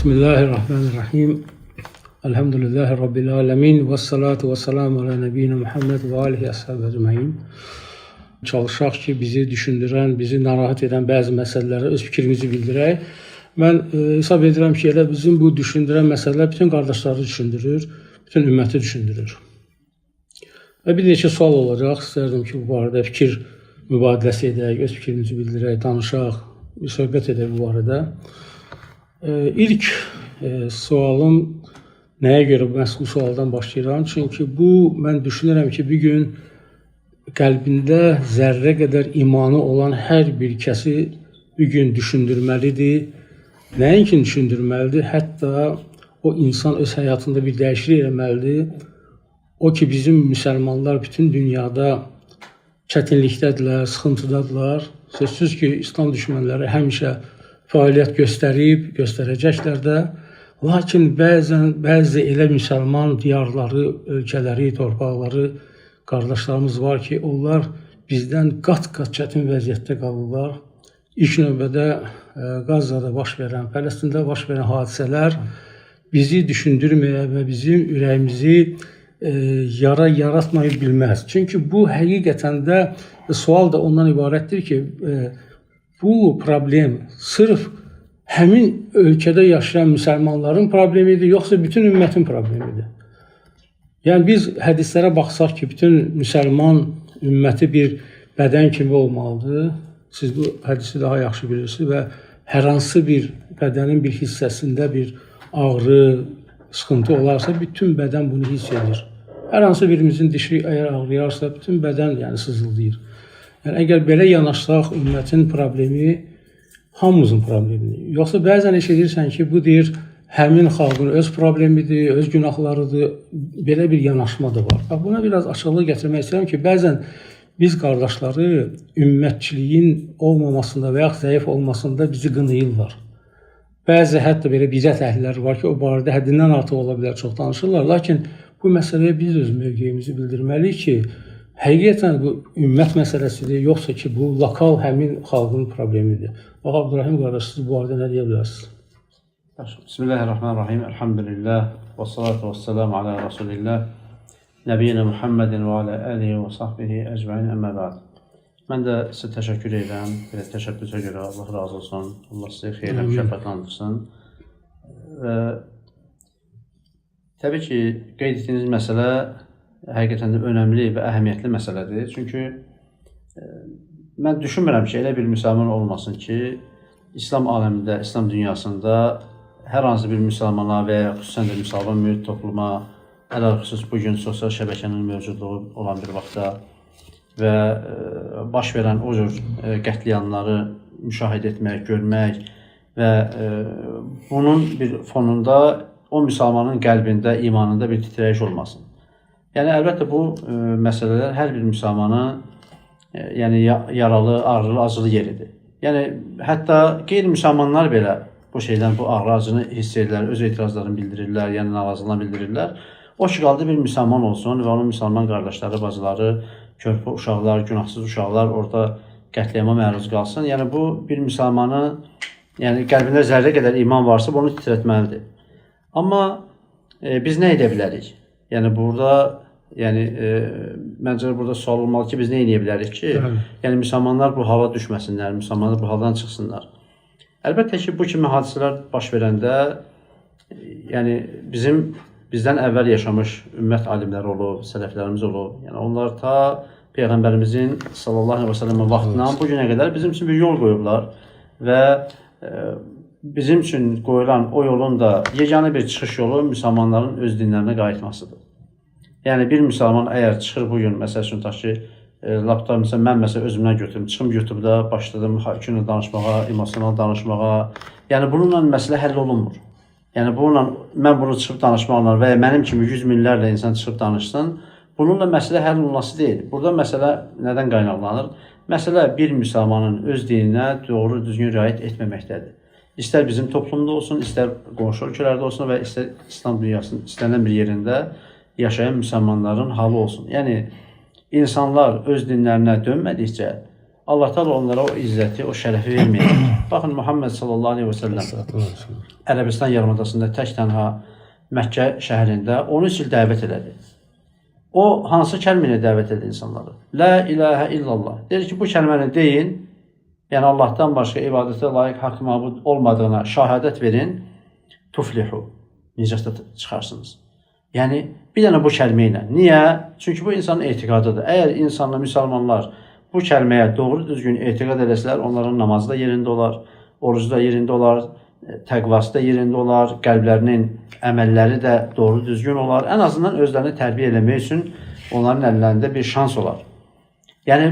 Bismillahirrahmanirrahim. Elhamdülillahi Rabbil alemin. Vessalatu vesselamu ala nebiyyina Muhammed ve alihi ashabi ecmaîn. Çalışaq ki, bizi düşündürən, bizi narahat edən bəzi məsələlərə öz fikrimizi bildirək. Mən hesab edirəm ki, elə bizim bu düşündürən məsələlər bütün qardaşları düşündürür, bütün ümməti düşündürür. Və bir neçə sual olacaq. İstərdim ki, bu barədə fikir mübadiləsi edək, öz fikrimizi bildirək, danışaq, bir söhbət edək bu barədə. İlk sualım nəyə görə məhz bu sualdan başlayıram? Çünki mən düşünürəm ki, bir gün qəlbində zərrə qədər imanı olan hər bir kəsi bir gün düşündürməlidir. Nəinki düşündürməlidir, hətta o insan öz həyatında bir dəyişiklik eləməlidir. O ki, bizim müsəlmanlar bütün dünyada çətinlikdədirlər, sıxıntıdadırlar. Sözsüz ki, İslam düşmənləri həmişə fəaliyyət göstərib, göstərəcəklər də. Lakin bəzi elə müsəlman diyarları, ölkələri, torpaqları, qardaşlarımız var ki, onlar bizdən qat-qat çətin vəziyyətdə qalırlar. İlk növbədə Qazada baş verən, Fələstində baş verən hadisələr bizi düşündürməyə və bizim ürəyimizi yara yaratmaya bilməz. Çünki bu həqiqətən də sual da ondan ibarətdir ki, bu problem sırf həmin ölkədə yaşayan müsəlmanların problemidir, yoxsa bütün ümmətin problemidir. Yəni biz hədislərə baxsaq ki, bütün müsəlman ümməti bir bədən kimi olmalıdır. Siz bu hədisi daha yaxşı bilirsiniz və hər hansı bir bədənin bir hissəsində bir ağrı, sıxıntı olarsa, bütün bədən bunu hiss edir. Hər hansı birimizin dişi əgər ağrıyarsa, bütün bədən sızıldayır. Yəni, əgər belə yanaşsaq, ümmətin problemi hamımızın problemidir. Yoxsa bəzən eşidirsən ki, bu deyir, həmin xalqın öz problemidir, öz günahlarıdır, belə bir yanaşma da var. Buna biraz açıqlıq gətirmək istəyirəm ki, bəzən biz qardaşları ümmətçiliyin olmamasında və yaxud zəif olmasında bizi qınayırlar. Bəzi hətta belə bidət əhliləri var ki, o barədə həddindən artıq ola bilər, çox danışırlar. Lakin bu məsələyə biz öz mövqeyimizi bildirməliyik ki, həqiqətən bu ümmət məsələsidir, yoxsa ki, bu lokal həmin xalqın problemidir. Bax, Abdurrahim qardaş, siz bu arada nə deyə bilərsiniz? Bismillahirrahmanirrahim. Elhamdülillah. Və salatu və selamu alə Rasulillah. Nəbiyyina Muhammedin və alə əlihi və sahbihi əcməin əmmə bəd. Mən də sizə təşəkkür edirəm. Təşəkkürə görə Allah razı olsun. Allah sizi xeyrə mükafatlandırsın. Və təbii ki, qeyd etdiyiniz məsələ həqiqətən də önəmli və əhəmiyyətli məsələdir. Çünki mən düşünmürəm ki, elə bir müsəlman olmasın ki, İslam aləmində, İslam dünyasında hər hansı bir müsəlmana və ya xüsusən də müsəlman mühit topluma, ələlxüsus bugün sosial şəbəkənin mövcudluğu olan bir vaxtda və baş verən o cür qətliamları müşahidə etmək, görmək və bunun bir fonunda o müsəlmanın qəlbində, imanında bir titrəyiş olmasın. Yəni, əlbəttə, bu məsələlər hər bir müsəlmanın yaralı, ağrılı, acılı yeridir. Yəni, hətta qeyri-müsəlmanlar belə bu şeydən, bu ağrı acını hiss edirlər, öz etirazlarını bildirirlər, yəni narazılığını bildirirlər. O ki, qaldı bir müsəlman olsun və onun müsəlman qardaşları, bacıları, körpə uşaqlar, günahsız uşaqlar orada qətliama məruz qalsın. Yəni, bu bir müsəlmanı, qəlbində zərrə qədər iman varsa, bunu titrətməlidir. Amma biz nə edə bilərik? Yəni, məncə burada sual olmalı ki, biz nə edə bilərik ki, yəni müsəlmanlar bu hala düşməsinlər, müsəlmanlar bu haldan çıxsınlar. Əlbəttə ki, bu kimi hadisələr baş verəndə, yəni bizdən əvvəl yaşamış ümmət alimləri olub, sələflərimiz olub. Yəni, onlar ta Peyğəmbərimizin sallallahu aleyhi və səlləmin vaxtından bu günə qədər bizim üçün bir yol qoyublar və bizim üçün qoyulan o yolun da yeganə bir çıxış yolu müsəlmanların öz dinlərinə qayıtmasıdır. Yəni, bir müsəlman əgər çıxır bugün, məsəl üçün, lapda, mən özümdən götürüm, çıxım YouTube'da başladım hakimlə danışmağa, emosional danışmağa. Yəni, bununla məsələ həll olunmur. Yəni, mən bunu çıxıb danışmaqla və ya mənim kimi yüz minlərlə insan çıxıb danışsın, bununla məsələ həll olunması deyil. Burada məsələ nədən qaynaqlanır? Məsələ bir müsəlmanın öz dininə doğru düzgün riayət etməməkdədir. İstər bizim toplumda olsun, istər qonşu ölkələrdə olsun və istər İslam dünyasının istənilən bir yerində yaşayan müsəlmanların halı olsun. Yəni, insanlar öz dinlərinə dönmədikcə Allah Teala onlara o izzəti, o şərəfi verməyəcək. Baxın, Muhammed sallallahu aleyhi və səlləm Ərəbistan yarımadasında tək tənha Məkkə şəhərində 13 il dəvət elədi. O, hansı kəlmə ilə dəvət edir insanları? La ilahə illallah. Deyir ki, bu kəlməni deyin, yəni Allahdan başqa ibadətə layiq haqq məbud olmadığına şahadət verin, tuflihu, nicətə çıxarsınız. Yəni, bir dənə bu kəlmə ilə. Niyə? Çünki bu insanın etiqadıdır. Əgər insanlar, müsəlmanlar bu kəlməyə doğru düzgün etiqad eləsələr, onların namazı da yerində olar, orucu da yerində olar, təqvası da yerində olar, qəlblərinin əməlləri də doğru düzgün olar. Ən azından özlərini tərbiyə eləmək üçün onların əllərində bir şans olar. Yəni,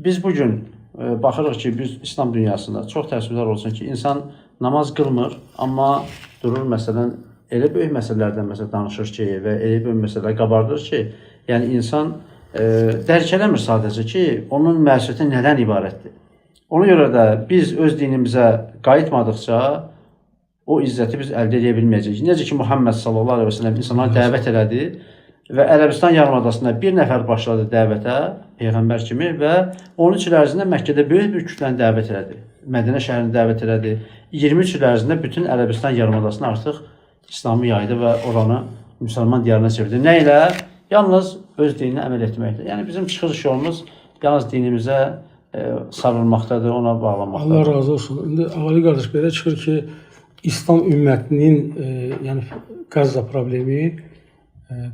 biz bugün baxırıq ki, biz İslam dünyasında çox təəssüflər olsun ki, insan namaz qılmır, amma durur, məsələn, elə böyük məsələlərdən danışır ki, və elə böyük məsələlər qabardır ki, yəni insan dərk eləmir sadəcə ki, onun məsuliyyəti nədən ibarətdir. Ona görə də biz öz dinimizə qayıtmadıqca o izzəti biz əldə edə bilməyəcəyik. Necə ki, Muhammed sallallahu aleyhi və səlləm insanlara dəvət elədi və Ərəbistan yarımadasında bir nəfər başladı dəvətə, Peyğəmbər kimi, və 13 il ərzində Məkkədə böyük bir kütləni dəvət elədi. Mədinə şəhərini dəvət elədi. 23 il ərzində bütün Ərəbistan yarımadasını artıq İslamı yaydı və oranı müsəlman diyarına çevirdi. Nə ilə? Yalnız öz dininə əməl etməkdir. Yəni, bizim çıxış yolumuz yalnız dinimizə sarılmaqdadır, ona bağlanmaqdadır. Allah razı olsun. İndi Ali qardaş, belə çıxır ki, İslam ümmətinin yəni Qazza problemi,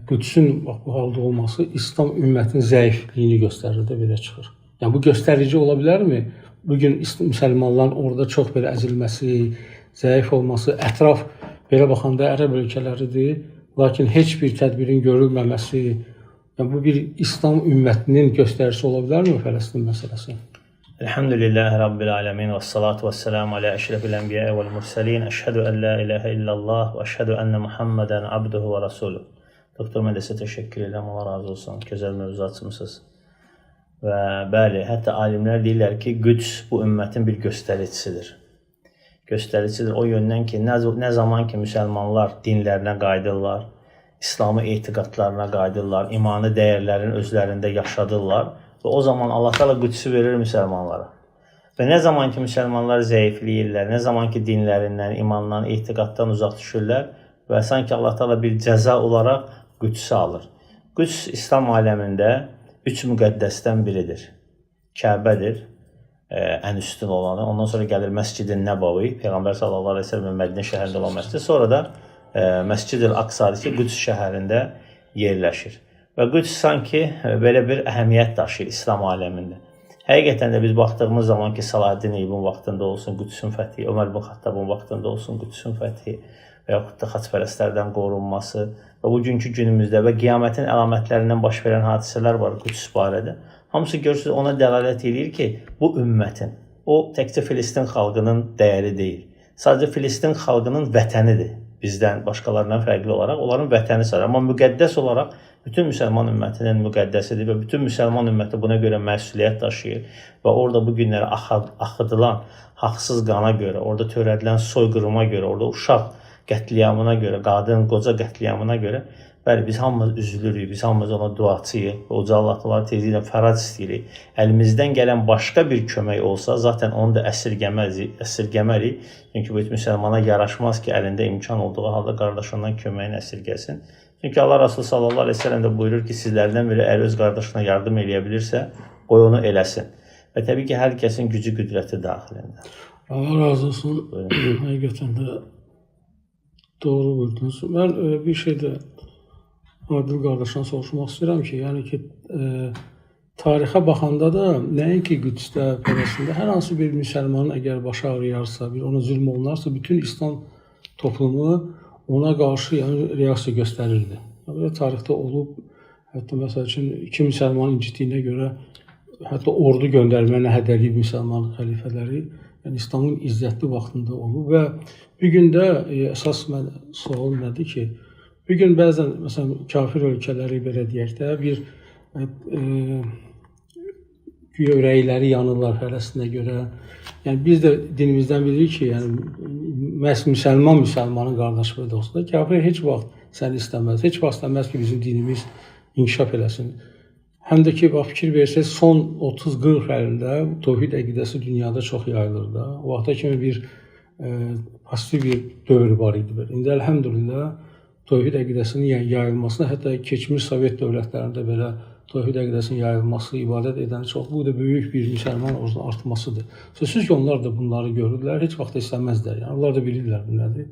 Qüdsün bu halda olması İslam ümmətinin zəifliyini göstərir də, belə çıxır. Yəni, bu göstərici ola bilərmi? Bugün müsəlmanların orada çox belə əzilməsi, zəif olması, ətraf belə baxanda ərəb ölkələridir, lakin heç bir tədbirin görülməməsi, yəni bu bir İslam ümmətinin göstəricisi ola bilərmi Fələstin məsələsi? Elhamdülillahi Rabbil alemin və salatu və selamu alə əşrəfil ənbiyə vəl mürsəlin. Əşhədu ən la iləhə illallah və əşhədu ənə Muhammədən abduhu və rasuluhu. Doktor, mən də sizə təşəkkür edirəm, Allah razı olsun, gözəl mövzu açmışsınız. Və bəli, hətta alimlər deyirlər ki, Qüds bu ümmətin bir göstəricisidir. Göstəricisidir o yöndən ki, nə zaman ki, müsəlmanlar dinlərinə qayıdırlar, İslamı etiqadlarına qayıdırlar, imanı dəyərlərin özlərində yaşadırlar və o zaman Allah Teala Qüdsü verir müsəlmanlara. Və nə zaman ki, müsəlmanlar zəifləyirlər, nə zaman ki, dinlərindən, imandan, etiqaddan uzaq düşürlər və sanki Allah Teala bir cəza olaraq Qüdsü alır. Qüds İslam aləmində 3 müqəddəsdən biridir. Kəbədir, ən üstün olanı. Ondan sonra gəlir Məscid-i Nəbavi, Peyğəmbər sallallahu aleyhi ve sellem Mədinə şəhərində olan məscid. Sonra da Məscid-i Aqsadır ki, Qüds şəhərində yerləşir. Və Qüds sanki belə bir əhəmiyyət daşıyır İslam aləmində. Həqiqətən də biz baxdığımız zaman ki, Salahaddin Eyyubun vaxtında olsun Qüdsün fəthi, Ömər ibn Xattabın vaxtında olsun Qüdsün fəthi və yaxud da xaçpərəstlərdən qorunması və bugünkü günümüzdə və qiyamətin əlamətlərindən baş verən hadisələr var Qüds barədə. Hamısı görürsünüz ona dəlalət edir ki, bu ümmətin, o təkcə Filistin xalqının dəyəri deyil. Sadəcə Filistin xalqının vətənidir. Bizdən, başqalarından fərqli olaraq onların vətəni sayılır. Amma müqəddəs olaraq bütün müsəlman ümmətinin müqəddəsidir və bütün müsəlman ümməti buna görə məsuliyyət daşıyır və orada bu günlərə axıdılan haqsız qana görə, orada törədilən soyqırıma görə, orada uşaq qətliamına görə, qadın, qoca qətliamına görə, bəli, biz hamımız üzülürük, biz hamımız ona duacıyıq və Uca Allah tezliklə fərad istəyirik. Əlimizdən gələn başqa bir kömək olsa, zaten onu da əsirgəmərik. Çünki bu müsəlmana yaraşmaz ki, əlində imkan olduğu halda qardaşından köməyini əsirgəsin. Çünki Allah Rasulü sallallahu aleyhi ve sellem də buyurur ki, sizlərdən biri əgər öz qardaşına yardım eləyə bilirsə, qoy onu eləsin. Və təbii ki, hər kəsin gücü, qüdrəti daxilində. Allah razı olsun. Həqiqətən də doğru buyurdunuz. Mən bir şey də Adil qardaşdan soruşmaq istəyirəm ki, yəni ki, tarixə baxanda da nəinki Qüdsdə, Fələstində hər hansı bir müsəlmanın əgər başı ağrıyarsa, ona zülm olunarsa, bütün İslam toplumu ona qarşı reaksiya göstərirdi. Belə tarixdə olub, hətta məsəl üçün, 2 müsəlman incitdiyinə görə hətta ordu göndərməyinə hədəliyib müsəlman xəlifələri, yəni İslamın izzətli vaxtında olub və bir gün də əsas sual nədir ki, bir gün bəzən, məsələn, kafir ölkələri belə deyək də, bir güya ürəkləri yanırlar Fələstinə görə. Yəni, biz də dinimizdən bilirik ki, məhz müsəlmanın qardaşı və dostu da, kafir heç vaxt səni istəməz, heç vaxt istəməz ki, bizim dinimiz inkişaf eləsin. həm də ki, bax fikir versək, son 30-40 ildə təvhid əqidəsi dünyada çox yayılır da. O vaxta kimi bir pozitiv bir dövr var idi. İndi əlhəmdülillah təvhid əqidəsinin yayılmasına, hətta keçmiş Sovet dövlətlərində belə təvhid əqidəsinin yayılması, ibadət edəni çox, bu da böyük bir müsəlman artmasıdır. Sözsüz ki, onlar da bunları görürlər, heç vaxt istəməzlər. Yəni, onlar da bilirlər bu nədir.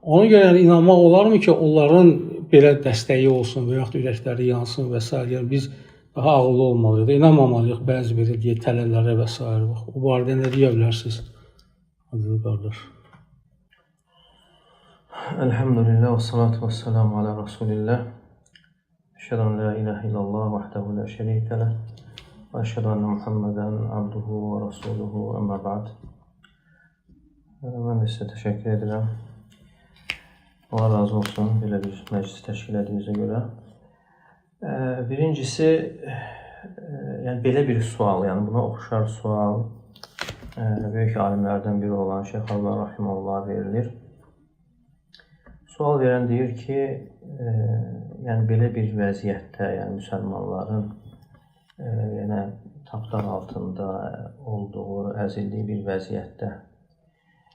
Ona görə yəni, inanmaq olarmı ki, onların belə dəstəyi olsun və yaxud ürəkləri yansın və s. Yəni, biz daha ağıllı olmalıyıq da, inanmamalıyıq bəzi belə deyək, tələlərə və s. O barədə nə deyə bilərsiniz? Adı qardaş. Elhamdülillah və salatu və selamu alə Rasulillah. Əşhədu an la ilahe illallah vahdehu la şerike leh və əşhədu enne Muhammeden abduhu və rasuluhu əmmə ba'd. Mən də sizə təşəkkür edirəm. Allah razı olsun belə bir məclis təşkil etdiyinizə görə. Birincisi, yəni belə bir sual, yəni buna oxşar sual böyük alimlərdən biri olan Şeyx Allah Rahiməhullah verilir. Sual verən deyir ki, yəni belə bir vəziyyətdə, yəni müsəlmanların yəni tapdaq altında olduğu, əzildiyi bir vəziyyətdə,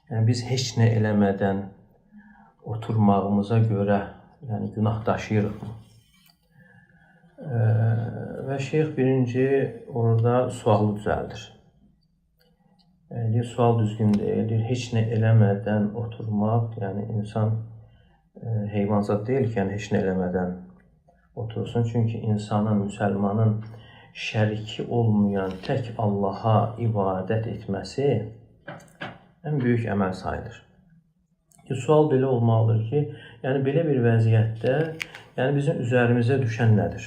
yəni biz heç nə eləmədən oturmağımıza görə yəni günah daşıyırıq mı? Və şeyx birinci orada sualı düzəldir. Deyir, sual düzgün deyil, deyir, heç nə eləmədən oturmaq, yəni insan heyvanzat deyil ki, yəni heç nə eləmədən otursun. Çünki insanın, müsəlmanın şəriki olmayan tək Allaha ibadət etməsi ən böyük əməl sayılır. Sual belə olmalıdır ki, yəni belə bir vəziyyətdə yəni bizim üzərimizə düşən nədir?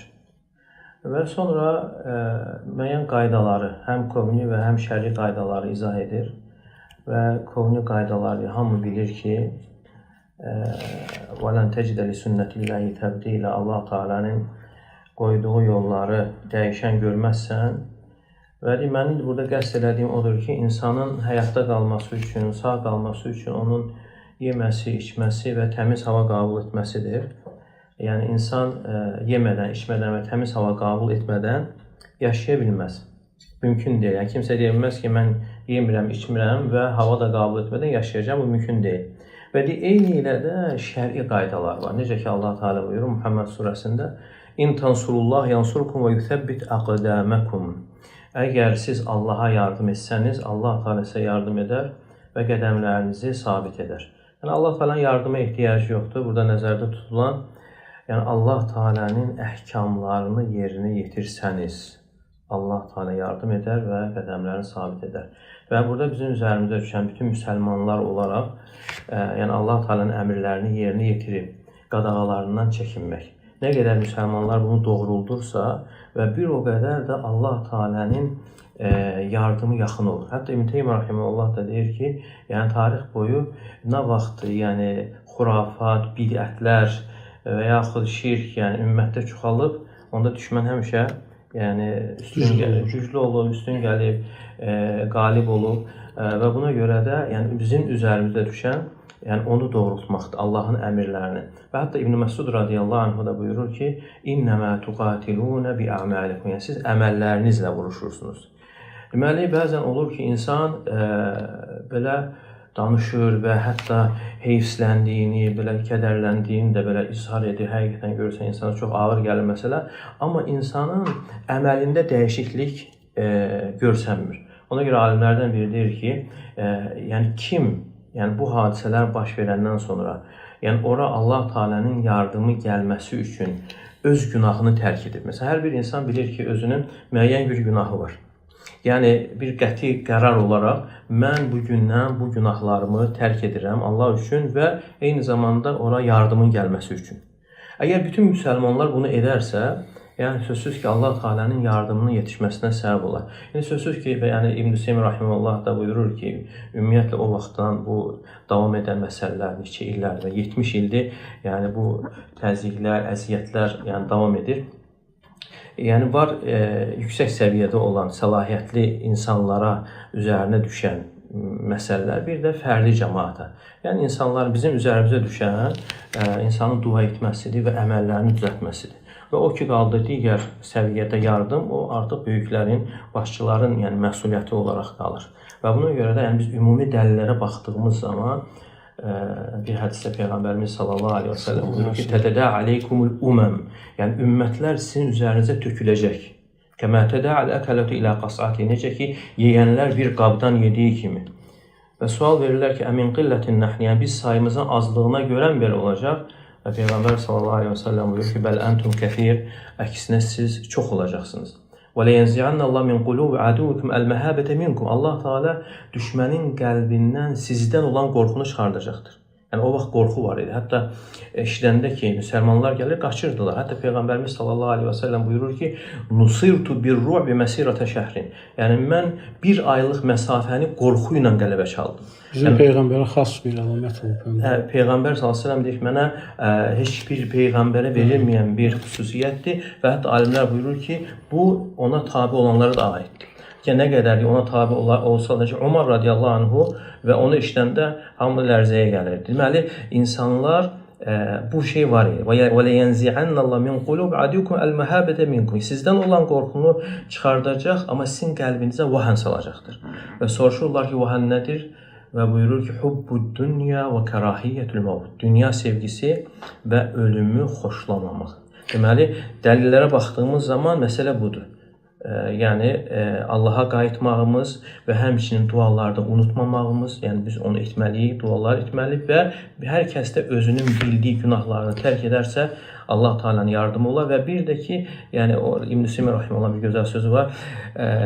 Və sonra müəyyən qaydaları, həm qovni və həm şəri qaydaları izah edir. Və qovni qaydaları hamı bilir ki, وَلَنْ تَجِدَ لِسُنَّةِ اللّٰهِ تَبْدِيلَ Allah Teala'nın qoyduğu yolları dəyişən görməzsən. Və mənim burada qəsd elədiyim odur ki, insanın həyatda qalması üçün, sağ qalması üçün onun yeməsi, içməsi və təmiz hava qəbul etməsidir. Yəni, insan yemədən, içmədən və təmiz hava qəbul etmədən yaşaya bilməz. Mümkün deyil. Yəni, kimsə deyə bilməz ki, mən yemirəm, içmirəm və hava da qəbul etmədən yaşayacağım, bu mümkün deyil. Və eyni ilə də şəri qaydalar var. Necə ki, Allah Teala buyurur Muhammed surəsində İn tansurullah yansurkum və yuthabbit aqdamakum. Əgər siz Allaha yardım etsəniz, Allah Teala sizə yardım edər və qədəmlərinizi sabit edər. Yəni, Allah Teala'nın yardıma ehtiyacı yoxdur. Burada nəzərdə tutulan, yəni Allah Teala'nın əhkamlarını yerinə yetirsəniz, Allah Teala yardım edər və qədəmlərini sabit edər. Və burada bizim üzərimizə düşən bütün müsəlmanlar olaraq, yəni Allah Teala'nın əmrlərini yerinə yetirib, qadağalarından çəkinmək. Nə qədər müsəlmanlar bunu doğruldursa və bir o qədər də Allah Teala'nın yardımı yaxın olur. Hətta İbn Teymiyyə Rahiməhullah da deyir ki, yəni tarix boyu nə vaxt yəni xurafat, bidətlər və yaxud şirk, yəni ümmətdə çoxalıb, onda düşmən həmişə yəni güclü olub, üstün gəlib, qalib olub və buna görə də yəni bizim üzərimizdə düşən yəni onu doğrultmaqdır, Allahın əmirlərini. Və hətta İbn Məsud radiyallahu anhu da buyurur ki, İnnəmə tuqatilunə bi'amalikum. Yəni siz əməllərinizlə vuruşursunuz. Deməli, bəzən olur ki, insan belə danışır və hətta heyfsləndiyini, belə kədərləndiyini də belə izhar edir. Həqiqətən görürsən, insana çox ağır gəlir məsələ. Amma insanın əməlində dəyişiklik görsənmir. Ona görə alimlərdən biri deyir ki, yəni kim bu hadisələr baş verəndən sonra, yəni ora Allah Teala'nın yardımı gəlməsi üçün öz günahını tərk edib. Məsələn, hər bir insan bilir ki, özünün müəyyən bir günahı var. Yəni, bir qəti qərar olaraq mən bu gündən bu günahlarımı tərk edirəm Allah üçün və eyni zamanda ora yardımın gəlməsi üçün. Əgər bütün müsəlmanlar bunu edərsə, yəni sözsüz ki, Allah Teala'nın yardımının yetişməsinə səbəb olar. Yəni sözsüz ki, yəni İbn Teymiyyə Rahiməhullah da buyurur ki, ümumiyyətlə o vaxtdan bu davam edən məsələlər neçə illərdir, 70 ildir, yəni bu təzyiqlər, əziyyətlər yəni davam edir. Yəni var yüksək səviyyədə olan səlahiyyətli insanlara üzərinə düşən məsələlər, bir də fərdi cəmaata. Yəni insanlar bizim üzərimizə düşən insanın dua etməsidir və əməllərini düzəltməsidir. və o ki qaldı digər səviyyədə yardım, o artıq böyüklərin, başçıların yəni məsuliyyəti olaraq qalır. Və buna görə də yəni biz ümumi dəlillərə baxdığımız zaman bir hədisdə Peyğəmbərimiz sallallahu aleyhi və səlləm buyurur ki, tədədə aleykumul uməm, yəni ümmətlər sizin üzərinizə töküləcək. Kəmə tədə'əl əkələtu ilə qas'ati, necə ki, yeyənlər bir qabdan yediyi kimi. Və sual verirlər ki, əmin qillətin nəhni, yəni biz sayımızın azlığına görə belə olacaq? Və Peyğəmbər sallallahu aleyhi və səlləm buyurur ki, bəl əntum kəfir, əksinə siz çox olacaqsınız. Və ləyənziyənnə Allah min qulubi aduvikum əl-məhəbətə minkum. Allah Teala düşmənin qəlbindən sizdən olan qorxunu çıxardacaqdır. Yəni o vaxt qorxu var idi. Hətta eşidəndə ki, müsəlmanlar gəlir, qaçırdılar. Hətta Peyğəmbərimiz sallallahu aleyhi və səlləm buyurur ki, nusirtu bir-ru'bi məsirətə şəhrin. Yəni mən bir aylıq məsafəni qorxu ilə qələbə çaldım. Bizim Peyğəmbərə xas bir əlamət olub. Peyğəmbər sallallahu aleyhi və səlləm deyir ki, mənə heç bir Peyğəmbərə verilməyən bir xüsusiyyətdir və hətta alimlər buyurur ki, bu ona tabi olanlara da aiddir. Nə qədər ona tabi olsa da ki, Umar radiyallahu anhu və onu işləndə hamı lərzəyə gəlir. Deməli, insanlar bu şey var idi. Və ləyənziyənnəllah min qulub adikum əl-məhəbətə minkum. Sizdən olan qorxunu çıxardacaq, amma sizin qəlbinizə vahən salacaqdır. Və soruşurlar ki, vahən nədir? Və buyurur ki, hubbud dünya və kərahiyyətül mavud. Dünya sevgisi və ölümü xoşlamamaq. Deməli, dəlillərə baxdığımız zaman məsələ budur. Yəni Allaha qayıtmağımız və həmçinin dualarda unutmamağımız, yəni biz onu etməliyik, dualar etməliyik və hər kəs də özünün bildiyi günahlarını tərk edərsə Allah Teala'nın yardımı olar və bir də ki, yəni o İbn Sümeyr rahimehullah bir gözəl sözü var.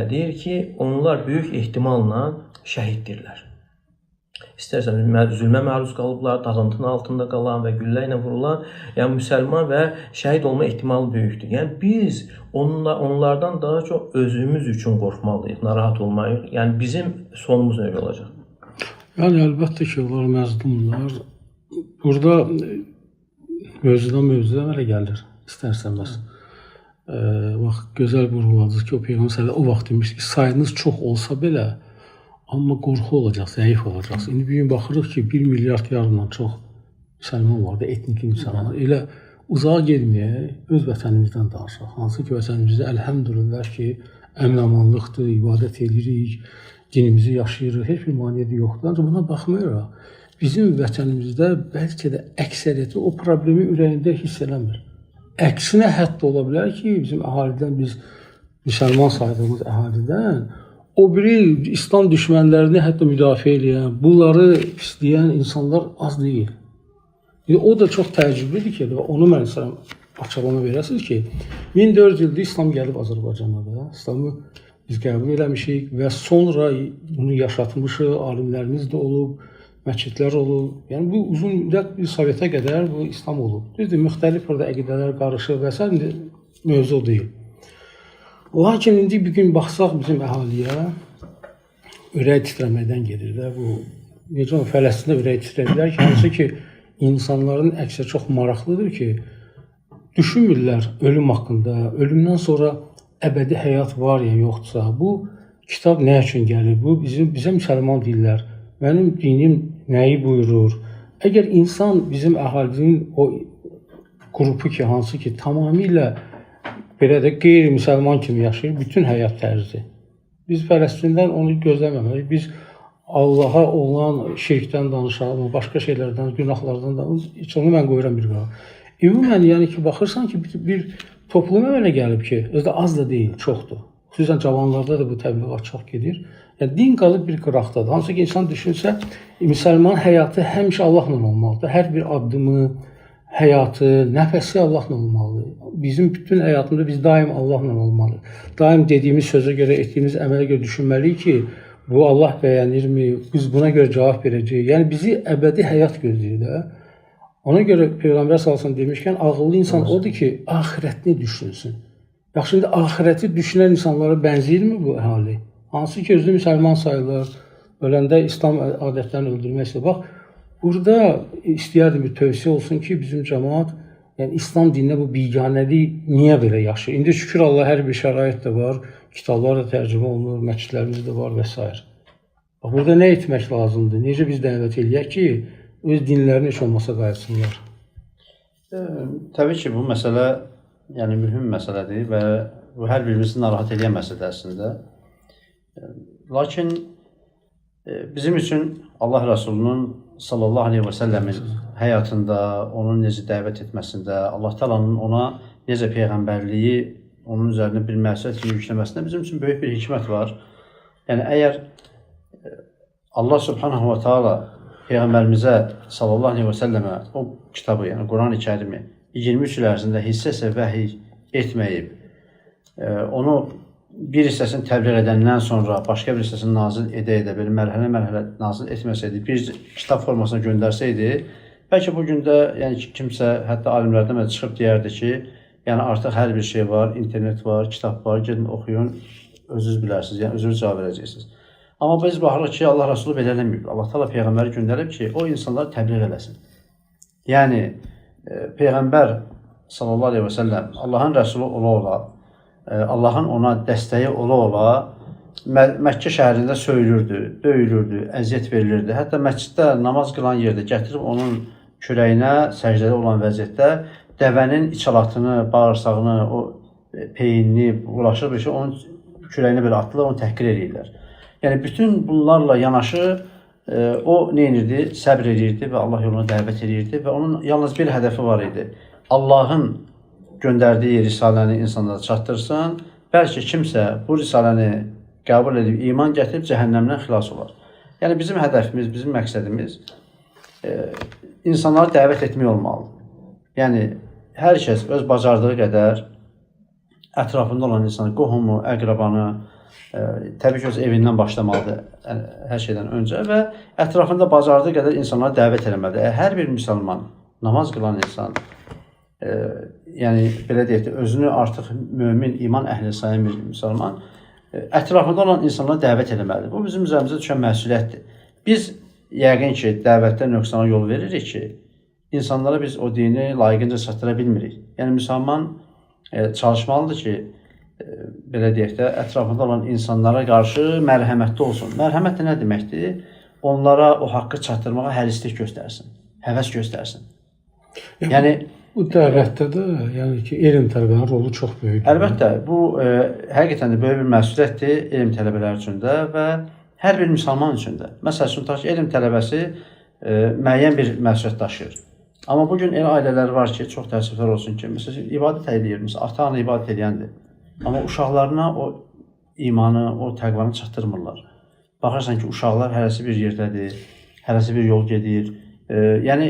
Deyir ki, onlar böyük ehtimalla şəhiddirlər. İstərsən zülmə məruz qalıblar, dağıntının altında qalan və güllə ilə vurulan, yəni müsəlman və şəhid olma ehtimalı böyükdür. Yəni biz onlardan daha çox özümüz üçün qorxmalıyıq, narahat olmalıyıq. Yəni bizim sonumuz nə olacaq? Yəni əlbəttə ki, onlar məzlumlar. Burada mövzudan elə gəlir, istərsənməz. Bax, gözəl vurğuladınız ki, o Peyğəmbər o vaxt demiş ki, sayınız çox olsa belə, amma qorxu olacaq, zəif olacaq. İndi bir gün baxırıq ki, 1 milyard yarımdan çox müsəlman var da, etnik insanlar. Elə uzağa getməyək, öz vətənimizdən danışaq. Hansı ki, vətənimizdə əlhəmdülillah ki, əmin-amanlıqdır, ibadət edirik, dinimizi yaşayırıq, heç bir maniyyəti yoxdur. Ancaq buna baxmayaraq, bizim vətənimizdə bəlkə də əksəriyyəti o problemi ürəyində hiss eləmir. Əksinə hətta ola bilər ki, bizim əhalidən, biz müsəlman saydığımız əhalidən o biri İslam düşmənlərini hətta müdafiə edən, bunları pisləyən insanlar az deyil. O da çox təəccüblüdür ki, onu mən açıqlama verəsiniz ki, 1400 ildir İslam gəlib Azərbaycana da. İslamı biz qəbul eləmişik və sonra bunu yaşatmışıq, alimlərimiz də olub, məscidlər olub. Yəni bu uzun müddət bir Sovetə qədər bu İslam olub. Düzdür, müxtəlif burada əqidələr qarışır və s. mövzu deyil. Lakin indi bir gün baxsaq bizim əhaliyə ürək titrəməkdən gedir də bu. Necə o Fələstində ürək titrədilər ki, hansı ki insanların əksər çox maraqlıdır ki, düşünmürlər ölüm haqqında, ölümdən sonra əbədi həyat var ya yoxdursa, bu kitab nə üçün gəlir? Bu bizə müsəlman deyirlər. Mənim dinim nəyi buyurur? Əgər insan bizim əhalinin o qrupu ki, hansı ki tamamilə belə də qeyri-müsəlman kimi yaşayır, bütün həyat tərzi. Biz Fələstindən onu gözləməməliyik. Biz Allaha olan şirkdən danışalım, başqa şeylərdən, günahlardan danışalım. Heç onu mən qoyuram bir qara. Ümumən, yəni ki, baxırsan ki, bir topluma elə gəlib ki, özdə az da deyil, çoxdur. Xüsusən cavanlarda da bu təbliğat çox gedir. Yəni, din qalıb bir qıraqdadır. Hansı ki, insan düşünsə, müsəlman həyatı həmişə Allahla olmalıdır. Hər bir addımı, həyatı, nəfəsi Allahla olmalı. Bizim bütün həyatımızda biz daim Allahla olmalı. Daim dediyimiz sözə görə, etdiyimiz əmələ görə düşünməliyik ki, bu Allah bəyənirmi, biz buna görə cavab verəcəyik. Yəni bizi əbədi həyat gözləyir də. Ona görə Peyğəmbər sallallahu demişkən, ağıllı insan odur ki, axirətini düşünsün. Yaxşı, indi axirəti düşünən insanlara bənzəyirmi bu əhali? Hansı ki, özü müsəlman sayılır, öləndə İslam adətlərini öldürmək istəyir. Bax, burada istəyərdim bir tövsiyə olsun ki, bizim cəmaat, yəni İslam dinində bu biganəlik niyə belə yaşayır? İndi şükür Allah, hər bir şərait də var, kitablar da tərcümə olunur, məscidlərimiz də var və s. Bax, burada nə etmək lazımdır? Necə biz dəvət eləyək ki, öz dinlərini heç olmasa qayıtsınlar? Təbii ki, bu məsələ yəni mühüm məsələdir və bu hər birimizi narahat edən məsələdir əslində. Lakin bizim üçün Allah Rəsulunun sallallahu aleyhi və səlləmin həyatında, onun necə dəvət etməsində, Allah Taala'nın ona necə peyğəmbərliyi onun üzərinə bir məsuliyyət yükləməsində bizim üçün böyük bir hikmət var. Yəni əgər Allah Subhanahu wa Taala peyğəmbərimizə sallallahu aleyhi və səlləmə o kitabı, yəni Quran-ı Kərimi 23 il ərzində hissə-hissə vəhiy etməyib, onu bir hissəsini təbliğ edəndən sonra başqa bir hissəsini nazil edə-edə, belə mərhələ-mərhələ nazil etməsəydi, bir kitab formasına göndərsəydi, bəlkə bu gün də yəni kimsə, hətta alimlərdən çıxıb deyərdi ki, yəni artıq hər bir şey var, internet var, kitab var, gedin oxuyun, özünüz bilərsiniz, yəni özünüz cavab verəcəksiniz. Amma biz baxırıq ki, Allah Rəsulu belə eləməyib. Allah Taala peyğəmbəri göndərib ki, o insanları təbliğ eləsin. Yəni peyğəmbər sallallahu aleyhi və səlləm Allahın rəsulu ola, Allahın ona dəstəyi ola Məkkə şəhərində söyülürdü, döyülürdü, əziyyət verilirdi. Hətta məsciddə namaz qılan yerdə gətirib onun kürəyinə səcdədə olan vəziyyətdə dəvənin içalatını, bağırsağını, o peyinini, ulaşır bir şey, onun kürəyinə belə atdılar, onu təhqir edirlər. Yəni bütün bunlarla yanaşı o nə edirdi? Səbr edirdi və Allah yoluna dəvət edirdi və onun yalnız bir hədəfi var idi. Allahın göndərdiyi risaləni insanlara çatdırsın, bəlkə kimsə bu risaləni qəbul edib, iman gətirib cəhənnəmdən xilas olar. Yəni bizim hədəfimiz, bizim məqsədimiz insanları dəvət etmək olmalıdır. Yəni hər kəs öz bacardığı qədər ətrafında olan insanı, qohumu, əqrabanı, təbii ki, öz evindən başlamalıdır hər şeydən öncə və ətrafında bacardığı qədər insanlara dəvət eləməlidir. Hər bir müsəlman, namaz qılan insan, yəni belə deyək də, özünü artıq mömin, iman əhli sayan bir müsəlman, ətrafında olan insanlara dəvət eləməlidir. Bu bizim üzərimizə düşən məsuliyyətdir. Biz yəqin ki, dəvətdə nöqsana yol veririk ki, insanlara biz o dini layiqincə çatdıra bilmirik. Yəni müsəlman çalışmalıdır ki, belə deyək də, ətrafında olan insanlara qarşı mərhəmətli olsun. Mərhəmət də nə deməkdir? Onlara o haqqı çatdırmağa hərislik göstərsin, həvəs göstərsin. Yəni bu dəvətdə də, yəni ki, elm tələbələrinin rolu çox böyükdür. Əlbəttə, bu həqiqətən də böyük bir məsuliyyətdir elm tələbələri üçün də və hər bir müsəlman üçün də. Məsəl üçün, elm tələbəsi müəyyən bir məsuliyyət daşıyır. Amma bugün elə ailələr var ki, çox təəssüflər olsun ki, məsələn, ibadət edir, məsələn, ata-ana ibadət edəndir. Amma uşaqlarına o imanı, o təqvanı çatdırmırlar. Baxırsan ki, uşaqlar hərəsi bir yerdədir, hərəsi bir yol gedir. Yəni,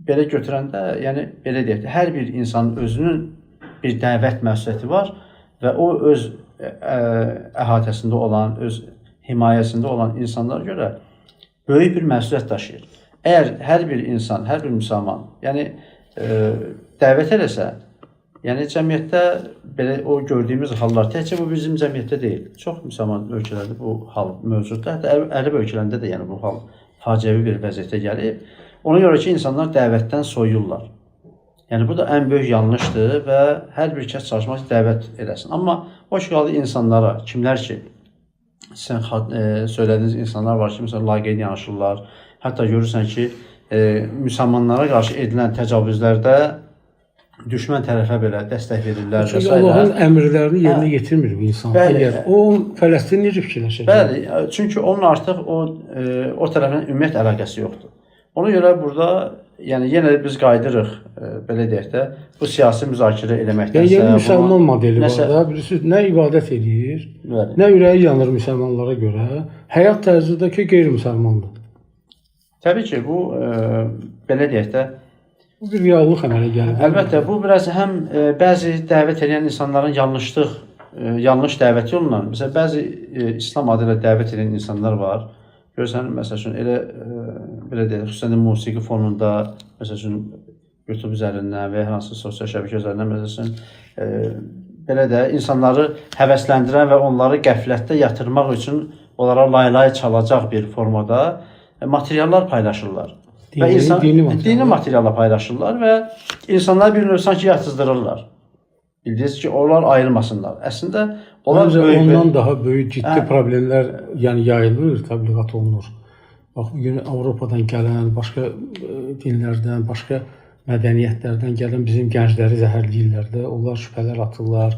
belə götürəndə, yəni, belə deyək də, hər bir insanın özünün bir dəvət məsuliyyəti var və o öz əhatəsində olan, öz himayəsində olan insanlara görə böyük bir məsuliyyət daşıyır. Əgər hər bir insan, hər bir müsəlman, yəni, dəvət eləsə, yəni cəmiyyətdə belə o gördüyümüz hallar, təkcə bu bizim cəmiyyətdə deyil. Çox müsəlman ölkələrdə bu hal mövcuddur. Hətta Ərəb ölkələrində də yəni bu hal faciəvi bir vəziyyətə gəlib. Ona görə ki, insanlar dəvətdən soyuyurlar. Yəni bu da ən böyük yanlışdır və hər bir kəs çalışmaq ki, dəvət eləsin. Amma hoş qaldı insanlara, kimlər ki, sən söylədiyiniz insanlar var ki, məsələn, laqeyd yanaşırlar. Hətta görürsən ki, müsəlmanlara qarşı edilən təcavüzlərdə düşmən tərəfə belə dəstək verirlər. Çünki Allahın əmrlərini yerinə yetirmir bu insan. Bəli. O, Fələstin necə fikirləşəcək? Bəli, çünki onun artıq o tərəflə ümumiyyət əlaqəsi yoxdur. Ona görə burada, yəni yenə də biz qaydırıq, belə deyək də, bu siyasi müzakirə eləməkdənsə... Yəni, yeni müsəlman modeli var da, birisi nə ibadət edir, nə ürəyi yanır müsəlmanlara görə, həyat tərzindəki qeyri-müsəlmandır. Təbii ki, bu, belə deyək də, bu bir reallıq əmələ gəlir. Əlbəttə, bu biraz həm bəzi dəvət edən insanların yanlış dəvət yolundan, məsələn, bəzi İslam adı ilə dəvət edən insanlar var. Görürsən, məsəl üçün, elə, belə deyək, xüsusən də musiqi fonunda, məsəl üçün, YouTube üzərindən və ya hansı sosial şəbəkə üzərindən, məsəl üçün, belə də insanları həvəsləndirən və onları qəflətdə yatırmaq üçün onlara lay-lay çalacaq bir formada materiallar paylaşırlar. Dini materiallar paylaşırlar və insanlar bir növ sanki yatızdırırlar. Bildiniz ki, onlar ayrılmasınlar. Əslində, onlar ondan daha böyük ciddi problemlər yayılır, təbliğat olunur. Bax, bugün Avropadan gələn, başqa dinlərdən, başqa mədəniyyətlərdən gələn bizim gəncləri zəhərləyirlər də, onlar şübhələr atırlar.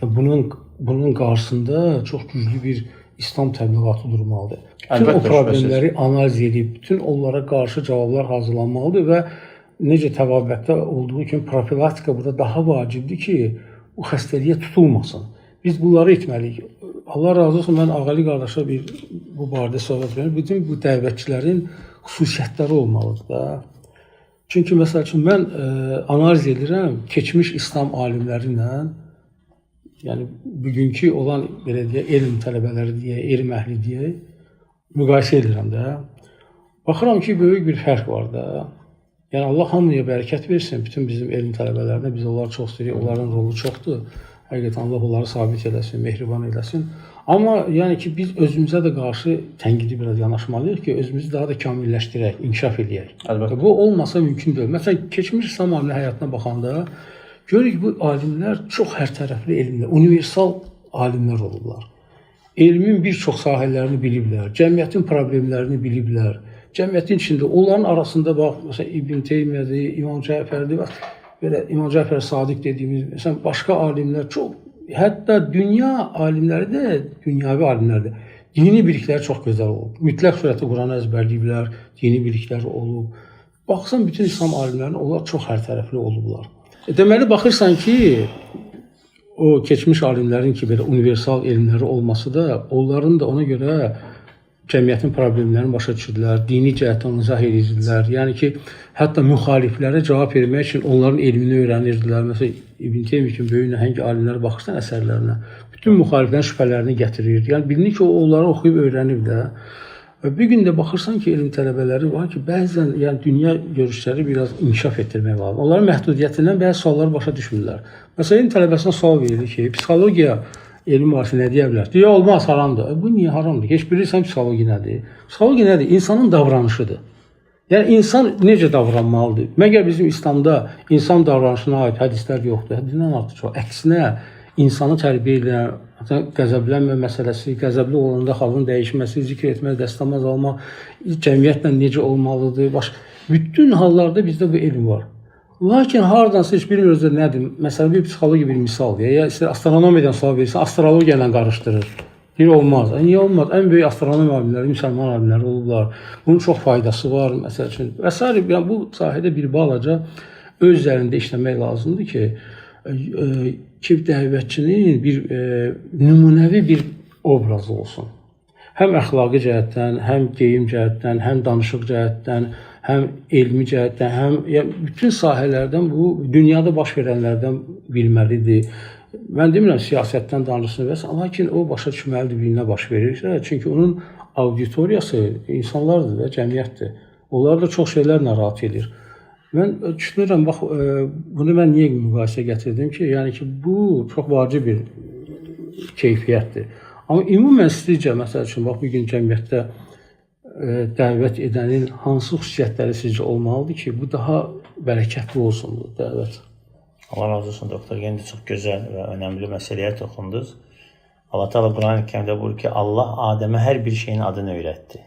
Bunun qarşısında çox güclü bir İslam təbliğatı durmalıdır. Bütün o problemləri analiz edib, bütün onlara qarşı cavablar hazırlanmalıdır və necə təbabətdə olduğu kimi profilaktika burada daha vacibdir ki, o xəstəliyə tutulmasın. Biz bunları etməliyik. Allah razı olsun, mən Ağali qardaşa bu barədə söhbət verirəm. Bütün bu dəvətçilərin xüsusiyyətləri olmalıdır da. Çünki məsəl üçün mən analiz edirəm keçmiş İslam alimləri ilə, yəni bugünkü olan belə deyək, elm tələbələri deyək, elm əhli deyək, müqayisə edirəm də. Baxıram ki, böyük bir fərq var da. Yəni Allah hamıya bərəkət versin, bütün bizim elm tələbələrinə, biz onları çox istəyirik, onların rolu çoxdur. Həqiqətən Allah onları sabit eləsin, mehriban eləsin. Amma yəni ki, biz özümüzə də qarşı tənqidi biraz yanaşmalıyıq ki, özümüzü daha da kamilləşdirək, inkişaf edək. Bu olmasa mümkün deyil. Məsələn, keçmiş İslam alimləri həyatına baxanda görürük ki, bu alimlər çox hərtərəfli elmlər, universal alimlər olublar. Elmin bir çox sahələrini biliblər, cəmiyyətin problemlərini biliblər. Cəmiyyətin içində, onların arasında bax, məsələn, İbn Teymiyədir, İmam Cəfərdir, bax, belə İmam Cəfər Sadiq dediyimiz, məsələn, başqa alimlər çox, hətta dünya alimləri də, dünyavi alimlər də, dini bilikləri çox gözəl olub. Mütləq surətdə Quranı əzbərləyiblər, dini bilikləri olub. Baxsan, bütün İslam alimlərinin onlar çox hərtərəfli olublar. Deməli, baxırsan ki, o keçmiş alimlərin ki, belə universal elmləri olması da, onların da ona görə cəmiyyətin problemlərini başa düşürdülər, dini cəhətdən izah edirdilər. Yəni ki, hətta müxaliflərə cavab vermək üçün onların elmini öyrənirdilər. Məsələn, İbn Teymiyyə kimi böyük nəhəng alimlərə baxırsan əsərlərinə, bütün müxaliflərin şübhələrini gətirir. Yəni bilinir ki, onları oxuyub öyrənib də. Bir gün də baxırsan ki, elm tələbələri var ki, bəzən yəni dünya görüşləri biraz inkişaf etdirmək lazım. Onların məhdudiyyətindən bəzi sualları başa düşmürlər. Məsələn, elm tələbəsinə sual verilir ki, psixologiya elm varsa nə deyə bilər? Deyə olmaz, haramdır. Bu niyə haramdır? Heç bilirsən psixologiya nədir? Psixologiya nədir? İnsanın davranışıdır. Yəni insan necə davranmalıdır? Məgər bizim İslamda insan davranışına aid hədislər yoxdur. Hədisdən artıq çox. Əksinə insanı tərbiyə edən, qəzəblənmə məsələsi, qəzəbli olanda halın dəyişməsi, zikr etmək, dəstəmaz almaq, cəmiyyətlə necə olmalıdır? Bütün hallarda bizdə bu elm var. Lakin haradansa heç bilmiyoruz da nədir? Məsələn, bir psixologiya bir misal deyək. Ya istər astronomiyadan sual verirsən, astrologiya ilə qarışdırır. Deyir, olmaz. Niyə olmaz? Ən böyük astronom alimləri, müsəlman alimləri olublar. Bunun çox faydası var, məsəl üçün. Və s. Yəni, bu sahədə bir balaca öz üzərində işləmək lazımdır ki, dəvətçinin bir nümunəvi bir obrazı olsun. Həm əxlaqi cəhətdən, həm geyim cəhətdən, həm danışıq cəhətdən, həm elmi cəhətdən, həm bütün sahələrdən bu dünyada baş verənlərdən bilməlidir. Mən demirəm siyasətdən danışsın və lakin o başa düşməlidir birinə baş verir. Çünki onun auditoriyası insanlardır da, cəmiyyətdir. Onlar da çox şeylər narahat edir. Mən düşünürəm, bax, bunu mən niyə müqayisə gətirdim ki, yəni ki, bu çox vacib bir keyfiyyətdir. Amma ümumən sizcə, məsəl üçün, bax, bir gün cəmiyyətdə dəvət edənin hansı xüsusiyyətləri sizcə olmalıdır ki, bu daha bərəkətli olsun bu dəvət? Allah razı olsun doktor. Yenə də çox gözəl və önəmli məsələyə toxundunuz. Allah Teala Quran-ı Kərimdə buyurur ki, Allah Adəmə hər bir şeyin adını öyrətdi.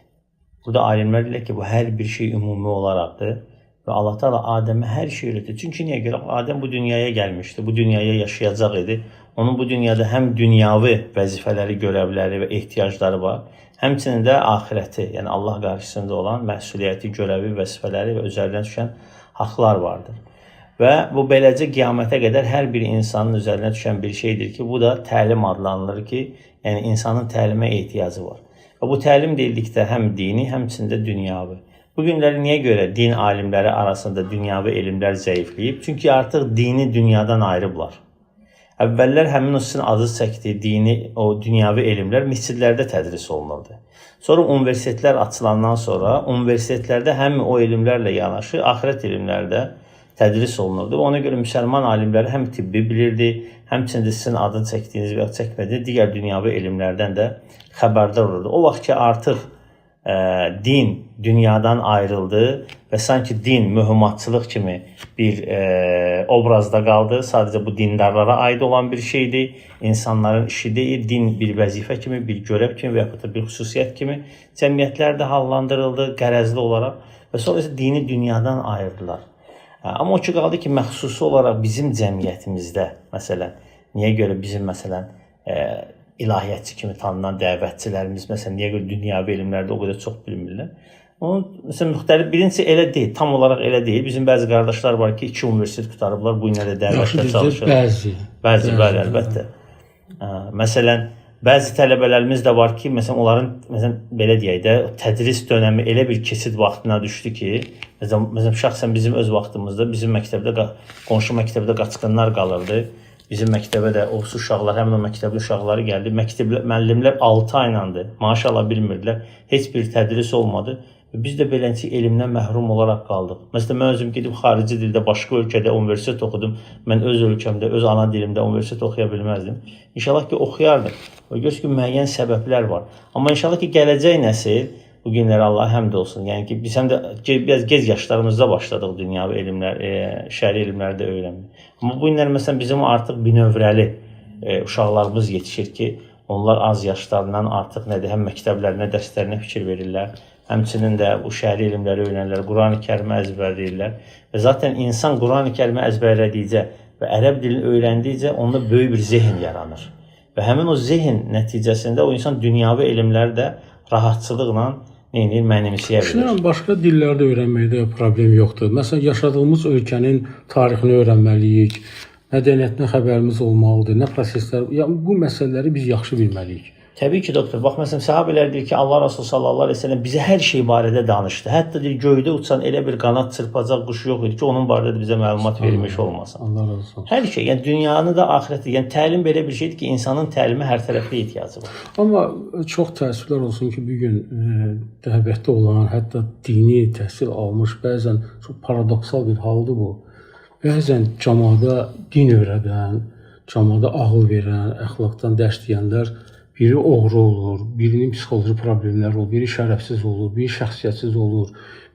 Burada alimlər deyirlər ki, bu hər bir şey ümumi olaraqdır. Və Allah Teala Adəmə hər şey öyrətdi. Çünki niyə görə? Adəm bu dünyaya gəlmişdi, bu dünyaya yaşayacaq idi. Onun bu dünyada həm dünyavi vəzifələri, görevləri və ehtiyacları var, həmçinin də axirəti, yəni Allah qarşısında olan məsuliyyəti, görəvi, vəzifələri və üzərinə düşən haqlar vardır. Və bu beləcə qiyamətə qədər hər bir insanın üzərinə düşən bir şeydir ki, bu da təlim adlanılır ki, yəni insanın təlimə ehtiyacı var. Və bu təlim deyildikdə həm dini, həmçində dünyavi. Bu günləri niyə görə din alimləri arasında dünyavi elmlər zəifləyib? Çünki artıq dini dünyadan ayırıblar. Əvvəllər həmin o sizin adınız çəkdiyi dini, o dünyavi elmlər məscidlərdə tədris olunurdu. Sonra universitetlər açılandan sonra universitetlərdə həm o elmlərlə yanaşı axirət elmləri də tədris olunurdu. Ona görə müsəlman alimləri həm tibbi bilirdi, həmçində sizin adını çəkdiyiniz və çəkmədiyiniz digər dünyavi elmlərdən də xəbərdar olurdu. O vaxt ki artıq din dünyadan ayrıldı və sanki din mühümmatçılıq kimi bir obrazda qaldı. Sadəcə bu dindarlara aid olan bir şeydir. İnsanların işi deyil. Din bir vəzifə kimi, bir görəv kimi və yaxud da bir xüsusiyyət kimi cəmiyyətlər də hallandırıldı qərəzli olaraq və sonra dini dünyadan ayırdılar. Amma o ki qaldı ki, məxsusi olaraq bizim cəmiyyətimizdə, məsələn, niyə görə bizim, məsələn, ilahiyyatçı kimi tanınan dəvətçilərimiz, məsələn, niyə görə dünyəvi elmlərdə o qədər çox bilmirlər? Onun, məsələn, müxtəlif, birincisi elə deyil, tam olaraq elə deyil. Bizim bəzi qardaşlar var ki, 2 universitet qutarıblar, bu ilə də dəvətdə çalışır. Bəzi, əlbəttə. Məsələn, bəzi tələbələrimiz də var ki, məsələn, onların, belə deyək də, tədris dönəmi elə bir keçid vaxtına düşdü ki, məsələn, şəxsən bizim öz vaxtımızda, bizim məktəbdə, qonşu məktəbdə qaçqınlar qalırdı. Bizim məktəbə də o uşaqlar, həmin o məktəbli uşaqları gəldi. Müəllimlər 6 aylandı, maaş ala bilmirdilər, heç bir tədris olmadı. Biz də beləncə elmdən məhrum olaraq qaldıq. Məsələn, mən özüm gedib xarici dildə, başqa ölkədə universitet oxudum. Mən öz ölkəmdə, öz ana dilimdə universitet oxuya bilməzdim. İnşallah ki, oxuyardım. Görürüz ki, müəyyən səbəblər var. Amma inşallah ki, gələcək nəsil, bu günlərə Allah həmd olsun. Yəni ki, biz həm də biraz gec yaşlarımızda başladıq dünyəvi elmlər, şəri elmlərdə öyrənmək. Amma bu günlər, məsələn, bizim artıq binövrəli uşaqlarımız yetişir ki, onlar az yaşlarından artıq nədir, həm məktəblərinə, dərslərinə fikir verirlər. Həmçinin də bu şəri elmləri öyrənirlər, Qurani Kərimi əzbərləyirlər. Və zaten insan Qurani Kərimi əzbərlədikcə və ərəb dilini öyrəndikcə onda böyük bir zehin yaranır. Və həmin o zehin nəticəsində o insan dünyavi elmlərdə rahatçılıqla mənimsəyə bilir. Düşünürəm, başqa dillərdə öyrənməkdə problem yoxdur. Məsələn, yaşadığımız ölkənin tarixini öyrənməliyik, mədəniyyətinə xəbərimiz olmalıdır, nə proseslər, yəni bu məsələləri biz yaxşı bilməliyik. Təbii ki, doktor. Bax, məsələn, sahabələr deyir ki, Allah Rasulü sallallahu aleyhi ve sellem bizə hər şey barədə danışdı. Hətta deyir, göydə uçan elə bir qanad çırpacaq quş yox idi ki, onun barədə bizə məlumat vermiş olmasın. Allah razı olsun. Hər şey, yəni dünyanı da, ahirəti, yəni təlim belə bir şeydir ki, insanın təlimə hər tərəfli ehtiyacı var. Amma çox təəssüflər olsun ki, bugün dəvətdə olan, hətta dini təhsil almış, bəzən çox paradoksal bir haldır bu. Bəzən cəmaata din öyrədən, cəmaata ağıl verən, əxlaqdan dərs deyənlər biri oğru olur, birinin psixoloji problemləri olur, biri şərəfsiz olur, biri şəxsiyyətsiz olur,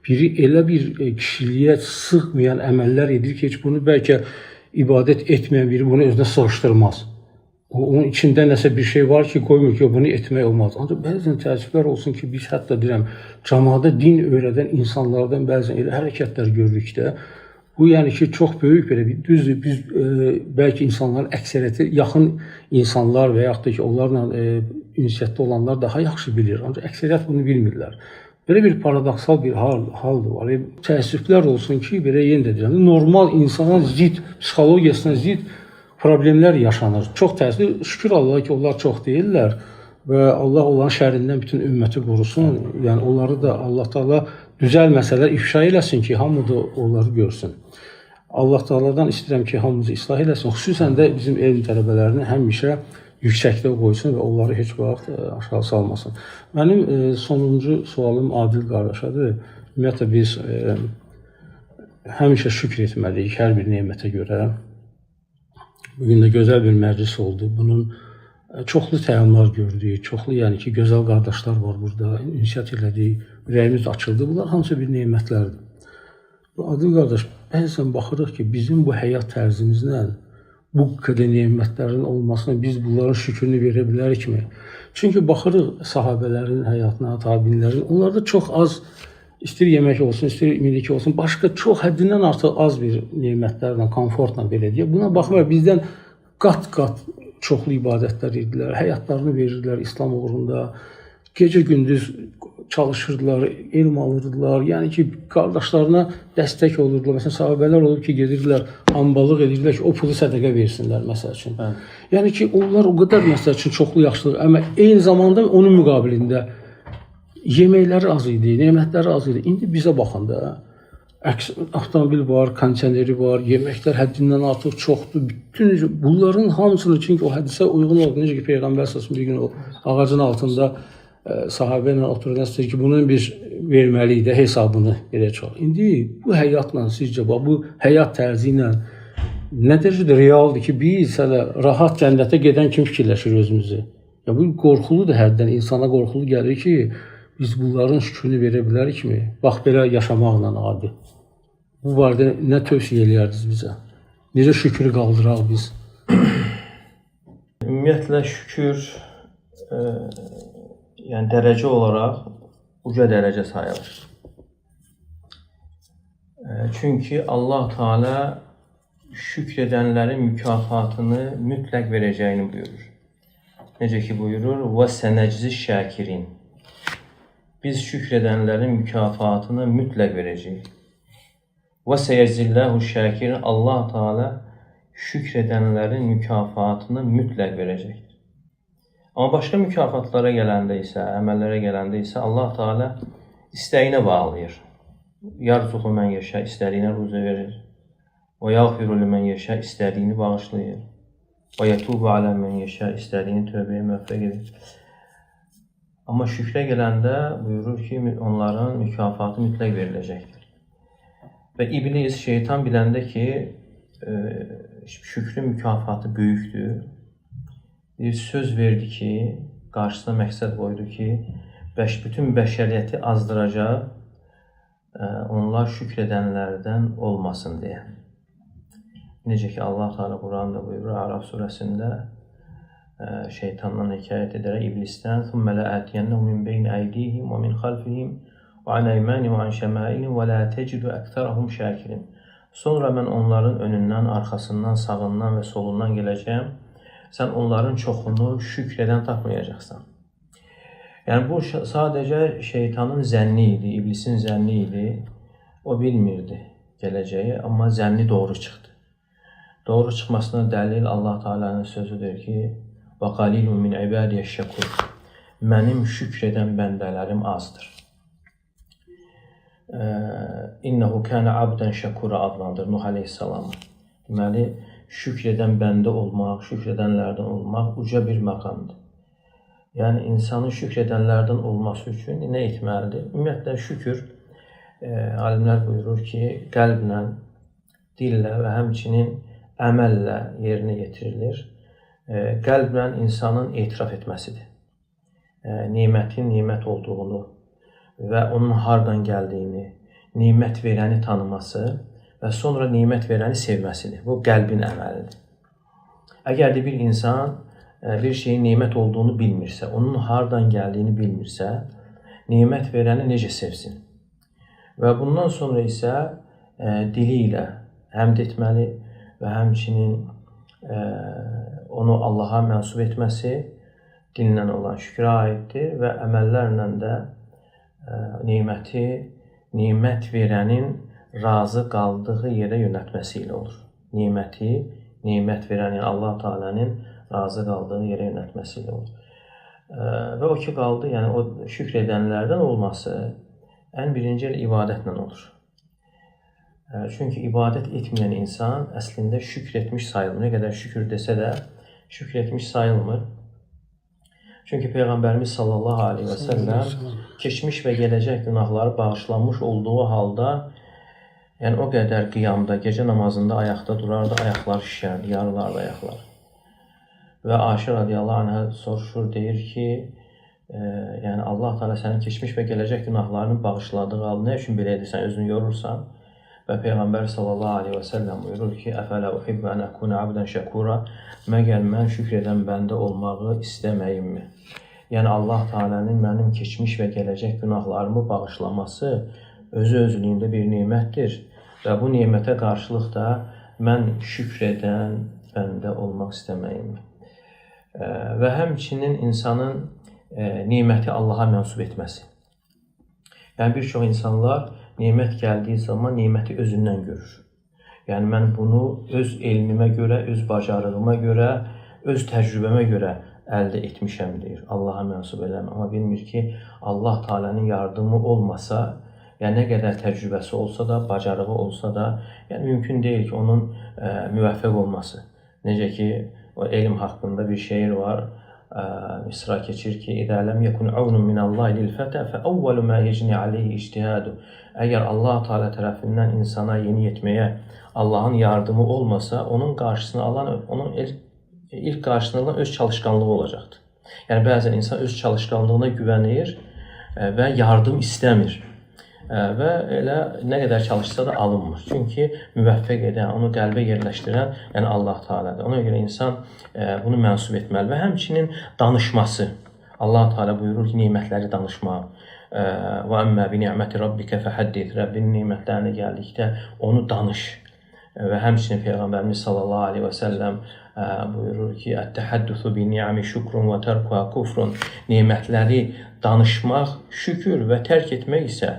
biri elə bir kişiliyə sığmayan əməllər edir ki, heç bunu bəlkə ibadət etməyən biri bunu özünə sığışdırmaz. Onun içində nəsə bir şey var ki, qoymur ki, bunu etmək olmaz. Ancaq bəzən təəssüflər olsun ki, biz hətta deyirəm, cəmaata din öyrədən insanlardan bəzən elə hərəkətlər görürük də, bu yəni ki, çox böyük belə bir düzdür. Biz bəlkə insanların əksəriyyəti yaxın insanlar və yaxud da ki, onlarla ünsiyyətdə olanlar daha yaxşı bilir. Ancaq əksəriyyət bunu bilmirlər. Belə bir paradoksal bir haldır var. Təəssüflər olsun ki, belə yenə də deyirəm, normal insana zid, psixologiyasına zid problemlər yaşanır. Çox təəssüf, şükür Allah ki, onlar çox deyirlər və Allah onların şərrindən bütün ümməti qorusun. Yəni onları da Allah Taala düzəl məsələlər ifşa eləsin ki, hamı da onları görsün. Allah Taala'dan istəyirəm ki, hamımızı islah eləsin. Xüsusən də bizim elm tələbələrini həmişə yüksəkdə qoysun və onları heç vaxt aşağı salmasın. Mənim sonuncu sualım Adil qardaşadır. Ümumiyyətlə biz həmişə şükür etməliyik hər bir nemətə görə. Bugün də gözəl bir məclis oldu. Bunun çoxlu təlimlər gördük, çoxlu yəni ki, gözəl qardaşlar var burada, ünsiyyət elədik, ürəyimiz açıldı. Bunlar hamısı bir nemətlərdir. Adil qardaş, bəzən baxırıq ki, bizim bu həyat tərzimizlə bu qədər nemətlərin olmasına biz bunların şükrünü verə bilərikmi? Çünki baxırıq sahabələrin həyatına, tabinlərin, onlarda çox az, istəyir yemək olsun, istəyir milik olsun, başqa çox həddindən artıq az bir nemətlərlə, komfortla belə deyək. Buna baxmayaraq bizdən qat-qat çoxlu ibadətlər edirlər, həyatlarını verirdilər İslam uğrunda, gecə-gündüz çalışırdılar, elm alırdılar, yəni ki, qardaşlarına dəstək olurdular. Məsələn, sahabələr olur ki, gedirdilər, hambalıq edirlər ki, o pulu sədəqə versinlər, məsəl üçün. Yəni ki, onlar o qədər, məsəl üçün, çoxlu yaxşılıq, amma eyni zamanda onun müqabilində yeməkləri az idi, nemətləri az idi. İndi bizə baxanda, avtomobil var, kondisioneri var, yeməklər həddindən artıq çoxdur. Bütün bunların hamısını, çünki o hədisə uyğun oldu. Necə ki, Peyğəmbər səsinin bir gün o ağacın altında sahabə ilə otururlar ki, bunun biz verməliyik də hesabını verəcək. İndi bu həyatla sizcə, bu həyat tərzi ilə nə dərəcədə realdır ki, biz hələ rahat cənnətə gedən kim fikirləşir özümüzü? Bu qorxuludur hərdən, insana qorxulu gəlir ki, biz bunların şükrünü verə bilərikmi? Bax, belə yaşamaqla adi. Bu barədə nə tövsiyə eləyərdiniz bizə? Necə şükrü qaldıraq biz? Ümumiyyətlə, şükür yəni dərəcə olaraq uca dərəcə sayılır. Çünki Allah Teala şükredenlerin mükafatını mütləq verəcəyini buyurur. Necə ki buyurur, وَسَنَجْزِ şakirin. Biz şükredenlerin mükafatını mütləq verəcəyik. وَسَيَجْزِلَّهُ şakirin. Allah Teala şükredenlerin mükafatını mütləq verəcəkdir. Amma başqa mükafatlara gələndə isə, əməllərə gələndə isə Allah Teala istəyinə bağlayır. Yarzuqu mən yaşa, istədiyinə ruzu verir. Və yağfiru limən yaşa, istədiyini bağışlayır. Və yətubu alə mən yaşa, istədiyini tövbəyə müvəffəq edir. Amma şükrə gələndə buyurur ki, onların mükafatı mütləq veriləcəkdir. Və iblis, şeytan biləndə ki, şükrün mükafatı böyükdür. Bir söz verdi ki, qarşısına məqsəd qoydu ki, bütün bəşəriyyəti azdıracaq, onlar şükredənlərdən olmasın deyə. Necə ki Allah Teala Quranda buyurur, A'raf surəsində şeytandan hekayət edərək iblisdən ثُمَّ لَأَتِيَنَّهُمْ مِنْ بَيْنِ أَيْدِيهِمْ وَمِنْ خَلْفِهِمْ وَعَنْ أَيْمَانِهِمْ وَعَنْ شَمَائِلِهِمْ وَلَا تَجِدُ أَكْثَرَهُمْ şakirin. Sonra mən onların önündən, arxasından, sağından və solundan gələcəyəm. Sən onların çoxunu şükreden tapmayacaqsan. Yəni bu sadəcə şeytanın zənni idi, iblisin zənni idi. O bilmirdi gələcəyi, amma zənni doğru çıxdı. Doğru çıxmasına dəlil Allah Teala'nın sözüdür ki, وَقَلِيلٌ مِنْ عِبَادِيَ الشَّكُورِ. Mənim şükreden bəndələrim azdır. İnnehu kana abdan şakura adlandır Nuh Aleyhisselam. Deməli, şükreden bəndə olmaq, şükredənlərdən olmaq uca bir məqamdır. Yəni, insanın şükredənlərdən olması üçün nə etməlidir? Ümumiyyətlə, şükür, alimlər buyurur ki, qəlblə, dillə və həmçinin əməllə yerinə yetirilir. Qəlblə insanın etiraf etməsidir. Nimətin nimət olduğunu və onun hardan gəldiyini, nimət verəni tanıması və sonra nimət verəni sevməsidir. Bu, qəlbin əməlidir. Əgər də bir insan bir şeyin nimət olduğunu bilmirsə, onun hardan gəldiyini bilmirsə, nimət verəni necə sevsin? Və bundan sonra isə dili ilə həmd etməli və həmçinin onu Allaha mənsub etməsi dinlə olan şükrə aiddir və əməllərlə də nimət verənin razı qaldığı yerə yönəltməsi ilə olur. Nimət verənin Allah Teala'nın razı qaldığı yerə yönəltməsi ilə olur. Və o ki qaldı, yəni o şükr edənlərdən olması ən birinci ibadətlə olur. Çünki ibadət etməyən insan əslində şükr etmiş sayılmır. Nə qədər şükür desə də şükr etmiş sayılmır. Çünki Peyğəmbərimiz sallallahu aleyhi və səlləm keçmiş və gələcək günahları bağışlanmış olduğu halda, yəni o qədər qiyamda, gecə namazında ayaqda durardı, ayaqlar şişərdi, yarılardı ayaqlar. Və Ayşə radiyallahu anhə soruşur, deyir ki, yəni Allah Teala sənin keçmiş və gələcək günahlarını bağışladığı halda nə üçün belə edirsən, özünü yorursan? Və Peyğəmbər sallallahu aleyhi və səlləm buyurur ki, Əfələ uhibbə ən əkunə abdən şəkura, məgər mən şükr edən bəndə olmağı istəməyimmi? Yəni Allah Teala'nın mənim keçmiş və gələcək günahlarımı bağışlaması özü-özlüyündə bir nimətdir və bu nimətə qarşılıq da mən şükr edən bəndə olmaq istəməyimmi? Və həmçinin insanın niməti Allaha mənsub etməsi. Yəni bir çox insanlar nimət gəldiyi zaman niməti özündən görür. Yəni mən bunu öz elmimə görə, öz bacarığıma görə, öz təcrübəmə görə əldə etmişəm deyir. Allaha mənsub eləmə. Amma bilmir ki, Allah Teala'nın yardımı olmasa, yəni nə qədər təcrübəsi olsa da, bacarığı olsa da, yəni mümkün deyil ki, onun müvəffəq olması. Necə ki, o elm haqqında bir şeir var. Misra keçir ki, İdə ləm yəkun avnun minəllahi lil-fətə fəəvvəlu mə yecni aleyhi ictihadu. Əgər Allah Teala tərəfindən insana yeni yetməyə Allahın yardımı olmasa, onun qarşısını alan, onun ilk qarşısını alan öz çalışqanlığı olacaqdır. Yəni bəzən insan öz çalışqanlığına güvənir və yardım istəmir. Və elə nə qədər çalışsa da alınmır. Çünki müvəffəq edən, onu qəlbə yerləşdirən, yəni Allah Teala'dır. Ona görə insan bunu mənsub etməli və həmçinin danışması. Allah Teala buyurur ki, nemətləri danışmaq. Və əmmə bi ni'məti rabbikə fəhaddith. Rəbbinin nemətlərinə gəldikdə onu danış. Və həmçinin Peyğəmbərimiz sallallahu aleyhi və səlləm buyurur ki, ət-təhəddüsü bi ni'mi şükrun və tərkuha kufrun. Nemətləri danışmaq şükür və tərk etmək isə,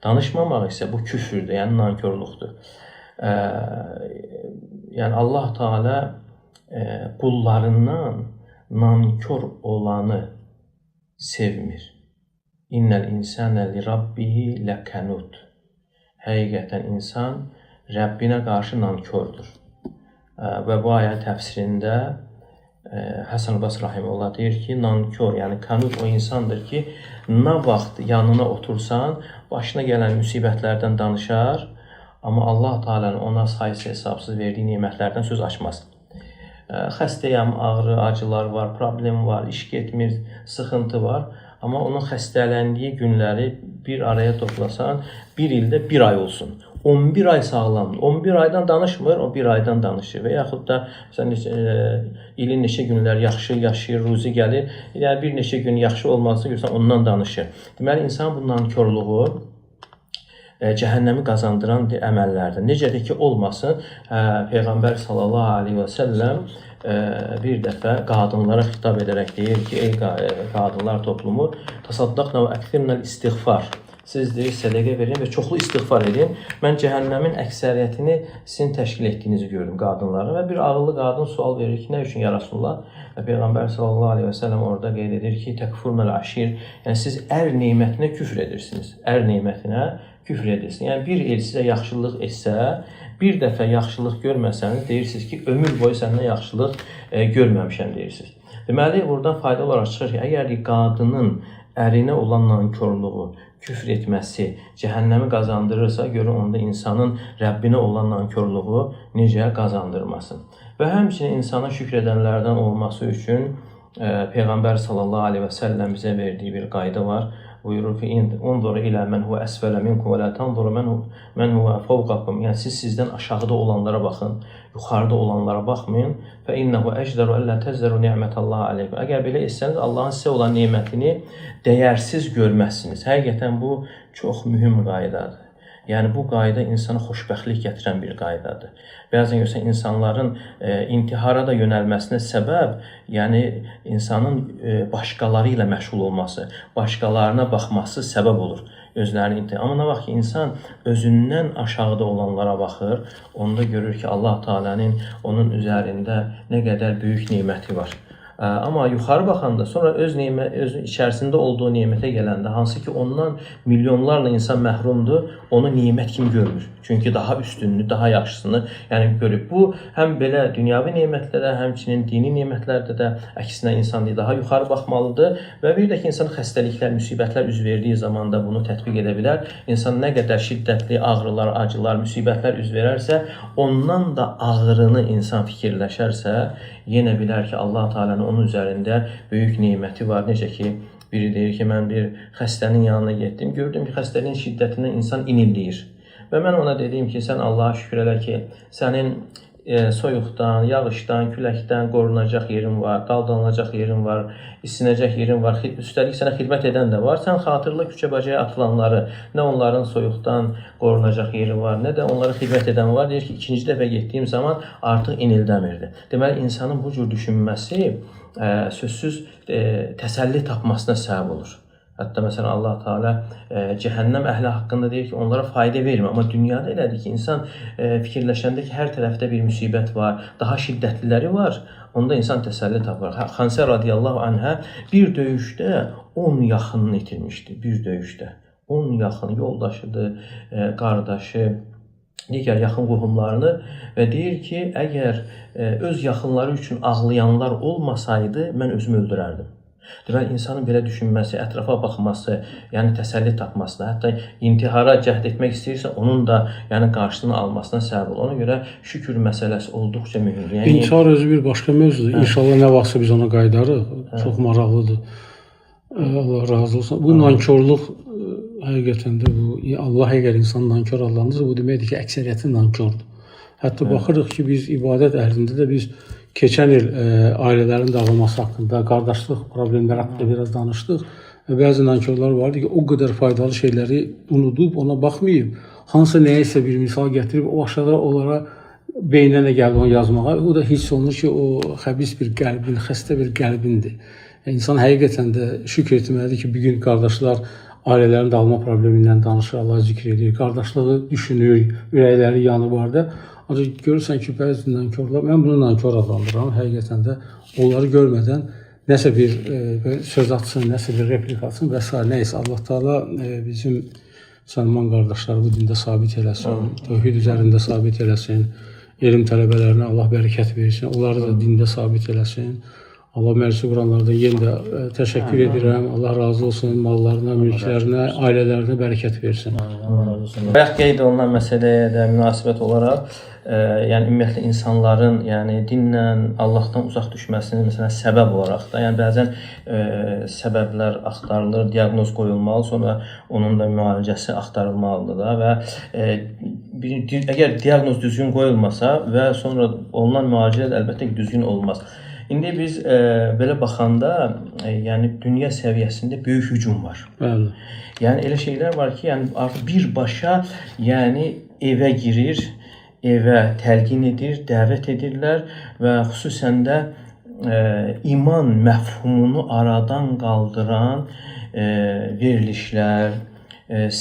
danışmamaq isə bu küfürdür, yəni nankörlükdür. Yəni Allah Teala qullarından nankör olanı sevmir. İnnəl insənə li rabbihi ləkənud. Həqiqətən insan Rəbbinə qarşı nankördür. Və bu ayənin təfsirində Həsən Basri rahimehullah deyir ki, nankör, yəni kanud o insandır ki, nə vaxt yanına otursan, başına gələn müsibətlərdən danışar, amma Allah Teala'nın ona sayısı hesabsız verdiyi nemətlərdən söz açmaz. Xəstəyəm, ağrı, acılar var, problem var, iş getmir, sıxıntı var. Amma onun xəstələndiyi günləri bir araya toplasan, bir ildə bir ay olsun. 11 ay sağlamdır. 11 aydan danışmır, o bir aydan danışır. Və yaxud da ilin neçə günlər yaxşı yaşayır, ruzi gəlir. Yəni bir neçə gün yaxşı olması görürsən, ondan danışır. Deməli, insan bu nankörlüğü cəhənnəmi qazandıran əməllərdir. Necədir ki, olmasın, Peyğəmbər sallallahu aleyhi və səlləm bir dəfə qadınlara xitab edərək deyir ki, ey qadınlar toplumu, tasaddaqna və əksirnəl istiğfar. Siz deyir, sədəqə verin və çoxlu istiğfar edin. Mən cəhənnəmin əksəriyyətini sizin təşkil etdiyinizi gördüm qadınlara. Və bir ağıllı qadın sual verir ki, nə üçün ya Rasulullah? Və Peyğəmbər sallallahu aleyhi və səlləm orada qeyd edir ki, təkfurnəl aşir. Yəni siz ər nemətinə küfr edirsiniz. Ər nemətinə küfr edirsiniz. Yəni bir el sizə yaxşılıq etsə, bir dəfə yaxşılıq görməsəniz, deyirsiniz ki, ömür boyu səndən yaxşılıq görməmişəm deyirsiniz. Deməli, buradan fayda olaraq çıxır ki, əgər qadının ərinə olan nankörlüğü, küfr etməsi cəhənnəmi qazandırırsa, görün onda insanın Rəbbinə olan nankörlüğü necə qazandırmasın. Və həmçinin insana şükr edənlərdən olması üçün Peyğəmbər sallallahu aleyhi və səlləm bizə verdiyi bir qayda var. Buyurur ki, unzuru ilə mən huvə əsfələ minkum və lə tanzuru mən huvə fəvqakum. Yəni, siz sizdən aşağıda olanlara baxın, yuxarıda olanlara baxmayın. Fə innəhu əcdəru əllə təzdəru ni'mətəllah aleykum. Əgər belə etsəniz, Allahın sizə olan nemətini dəyərsiz görməzsiniz. Həqiqətən bu çox mühüm qaydadır. Yəni, bu qayda insana xoşbəxtlik gətirən bir qaydadır. Bəzən görürsən, insanların intihara da yönəlməsinə səbəb, yəni insanın başqaları ilə məşğul olması, başqalarına baxması səbəb olur. Özlərinin intihara. Amma nə vaxt ki, insan özündən aşağıda olanlara baxır, onda görür ki, Allah Teala'nın onun üzərində nə qədər böyük neməti var. Amma yuxarı baxanda, sonra öz içərisində olduğu nemətə gələndə, hansı ki ondan milyonlarla insan məhrumdur, onu nemət kimi görmür. Çünki daha üstünlüyü, daha yaxşısını görüb. Bu, həm belə dünyavi nemətlərdə, həmçinin dini nemətlərdə də əksinə insan daha yuxarı baxmalıdır. Və bir də ki, insan xəstəliklər, müsibətlər üz verdiyi zaman da bunu tətbiq edə bilər. İnsan nə qədər şiddətli ağrılar, acılar, müsibətlər üz verərsə, ondan da ağrını insan fikirləşərsə, yenə bilər ki, Allah Teala'nın onun üzərində böyük neməti var. Necə ki, biri deyir ki, mən bir xəstənin yanına getdim, gördüm ki, xəstəliyin şiddətindən insan inildiyir. Və mən ona dedim ki, sən Allaha şükür elə ki, sənin soyuqdan, yağışdan, küləkdən qorunacaq yerin var, daldalanacaq yerin var, isinəcək yerin var, üstəlik sənə xidmət edən də var. Sən xatırla küçə-bacaya atılanları, nə onların soyuqdan qorunacaq yeri var, nə də onlara xidmət edən var. Deyir ki, ikinci dəfə getdiyim zaman artıq inildəmirdi. Deməli, insanın bu cür düşünməsi sözsüz təsəlli tapmasına səbəb olur. Hətta məsələn Allah Teala cəhənnəm əhli haqqında deyir ki, onlara fayda vermir. Amma dünyada elədir ki, insan fikirləşəndə ki, hər tərəfdə bir müsibət var, daha şiddətliləri var, onda insan təsəlli tapar. Xansə radiyallahu anhə bir döyüşdə 10 yaxınını itirmişdi, bir döyüşdə. 10 yaxın yoldaşıdır, qardaşı, digər yaxın qohumlarını və deyir ki, əgər öz yaxınları üçün ağlayanlar olmasaydı, mən özümü öldürərdim. Deməli, insanın belə düşünməsi, ətrafa baxması, yəni təsəlli tapmasına, hətta intihara cəhd etmək istəyirsə, onun da qarşısını almasına səbəb olur. Ona görə şükür məsələsi olduqca mühümdür. İntihar özü bir başqa mövzudur. İnşallah nə vaxtsa biz ona qayıdarıq. Çox maraqlıdır. Allah razı olsun. Bu nankörlük həqiqətən də bu, Allah əgər insan nankör adlandırırsa, bu deməkdir ki, əksəriyyəti nankördür. Hətta baxırıq ki, biz ibadət əhlində də biz Keçən il ailələrin dağılması haqqında, qardaşlıq problemləri haqqında biraz danışdıq. Bəzi nankorlar vardı ki, o qədər faydalı şeyləri unudub, ona baxmayıb, hansısa nəyisə bir misal gətirib, o aşağıda onlara beyninə nə gəldi onu yazmağa. O da hiss olunur ki, o xəbis bir qəlbin, xəstə bir qəlbindir. İnsan həqiqətən də şükür etməlidir ki, bugün qardaşlar ailələrin dağılma problemindən danışır, Allah zikr edir, qardaşlığı düşünür, ürəkləri yanı var da. Ancaq görürsən ki, bəzi nankorlar, mən bunu nankor adlandırıram, həqiqətən də onları görmədən nəsə bir söz atsın, nəsə bir replik atsın və s. Nəysə, Allah Teala bizim müsəlman qardaşları bu dində sabit eləsin, tövhid üzərində sabit eləsin, elm tələbələrinə Allah bərəkət versin, onları da dində sabit eləsin. Allah mərsi Quranlarda yenə də təşəkkür edirəm. Allah razı olsun mallarına, mülklərinə, ailələrinə bərəkət versin. Bayaq qeyd olunan məsələyə də münasibət olaraq, yəni ümumiyyətlə insanların, yəni dinlə Allahdan uzaq düşməsinin məsələn səbəb olaraq da, yəni bəzən səbəblər axtarılır, diaqnoz qoyulmalı, sonra onun da müalicəsi axtarılmalıdır da və əgər diaqnoz düzgün qoyulmasa və sonra olunan müalicə əlbəttə ki, düzgün olmaz. İndi biz belə baxanda, yəni dünya səviyyəsində böyük hücum var. Bəli. Yəni elə şeylər var ki, yəni artıq birbaşa, yəni evə girir, evə təlqin edir, dəvət edirlər və xüsusən də iman məfhumunu aradan qaldıran verilişlər,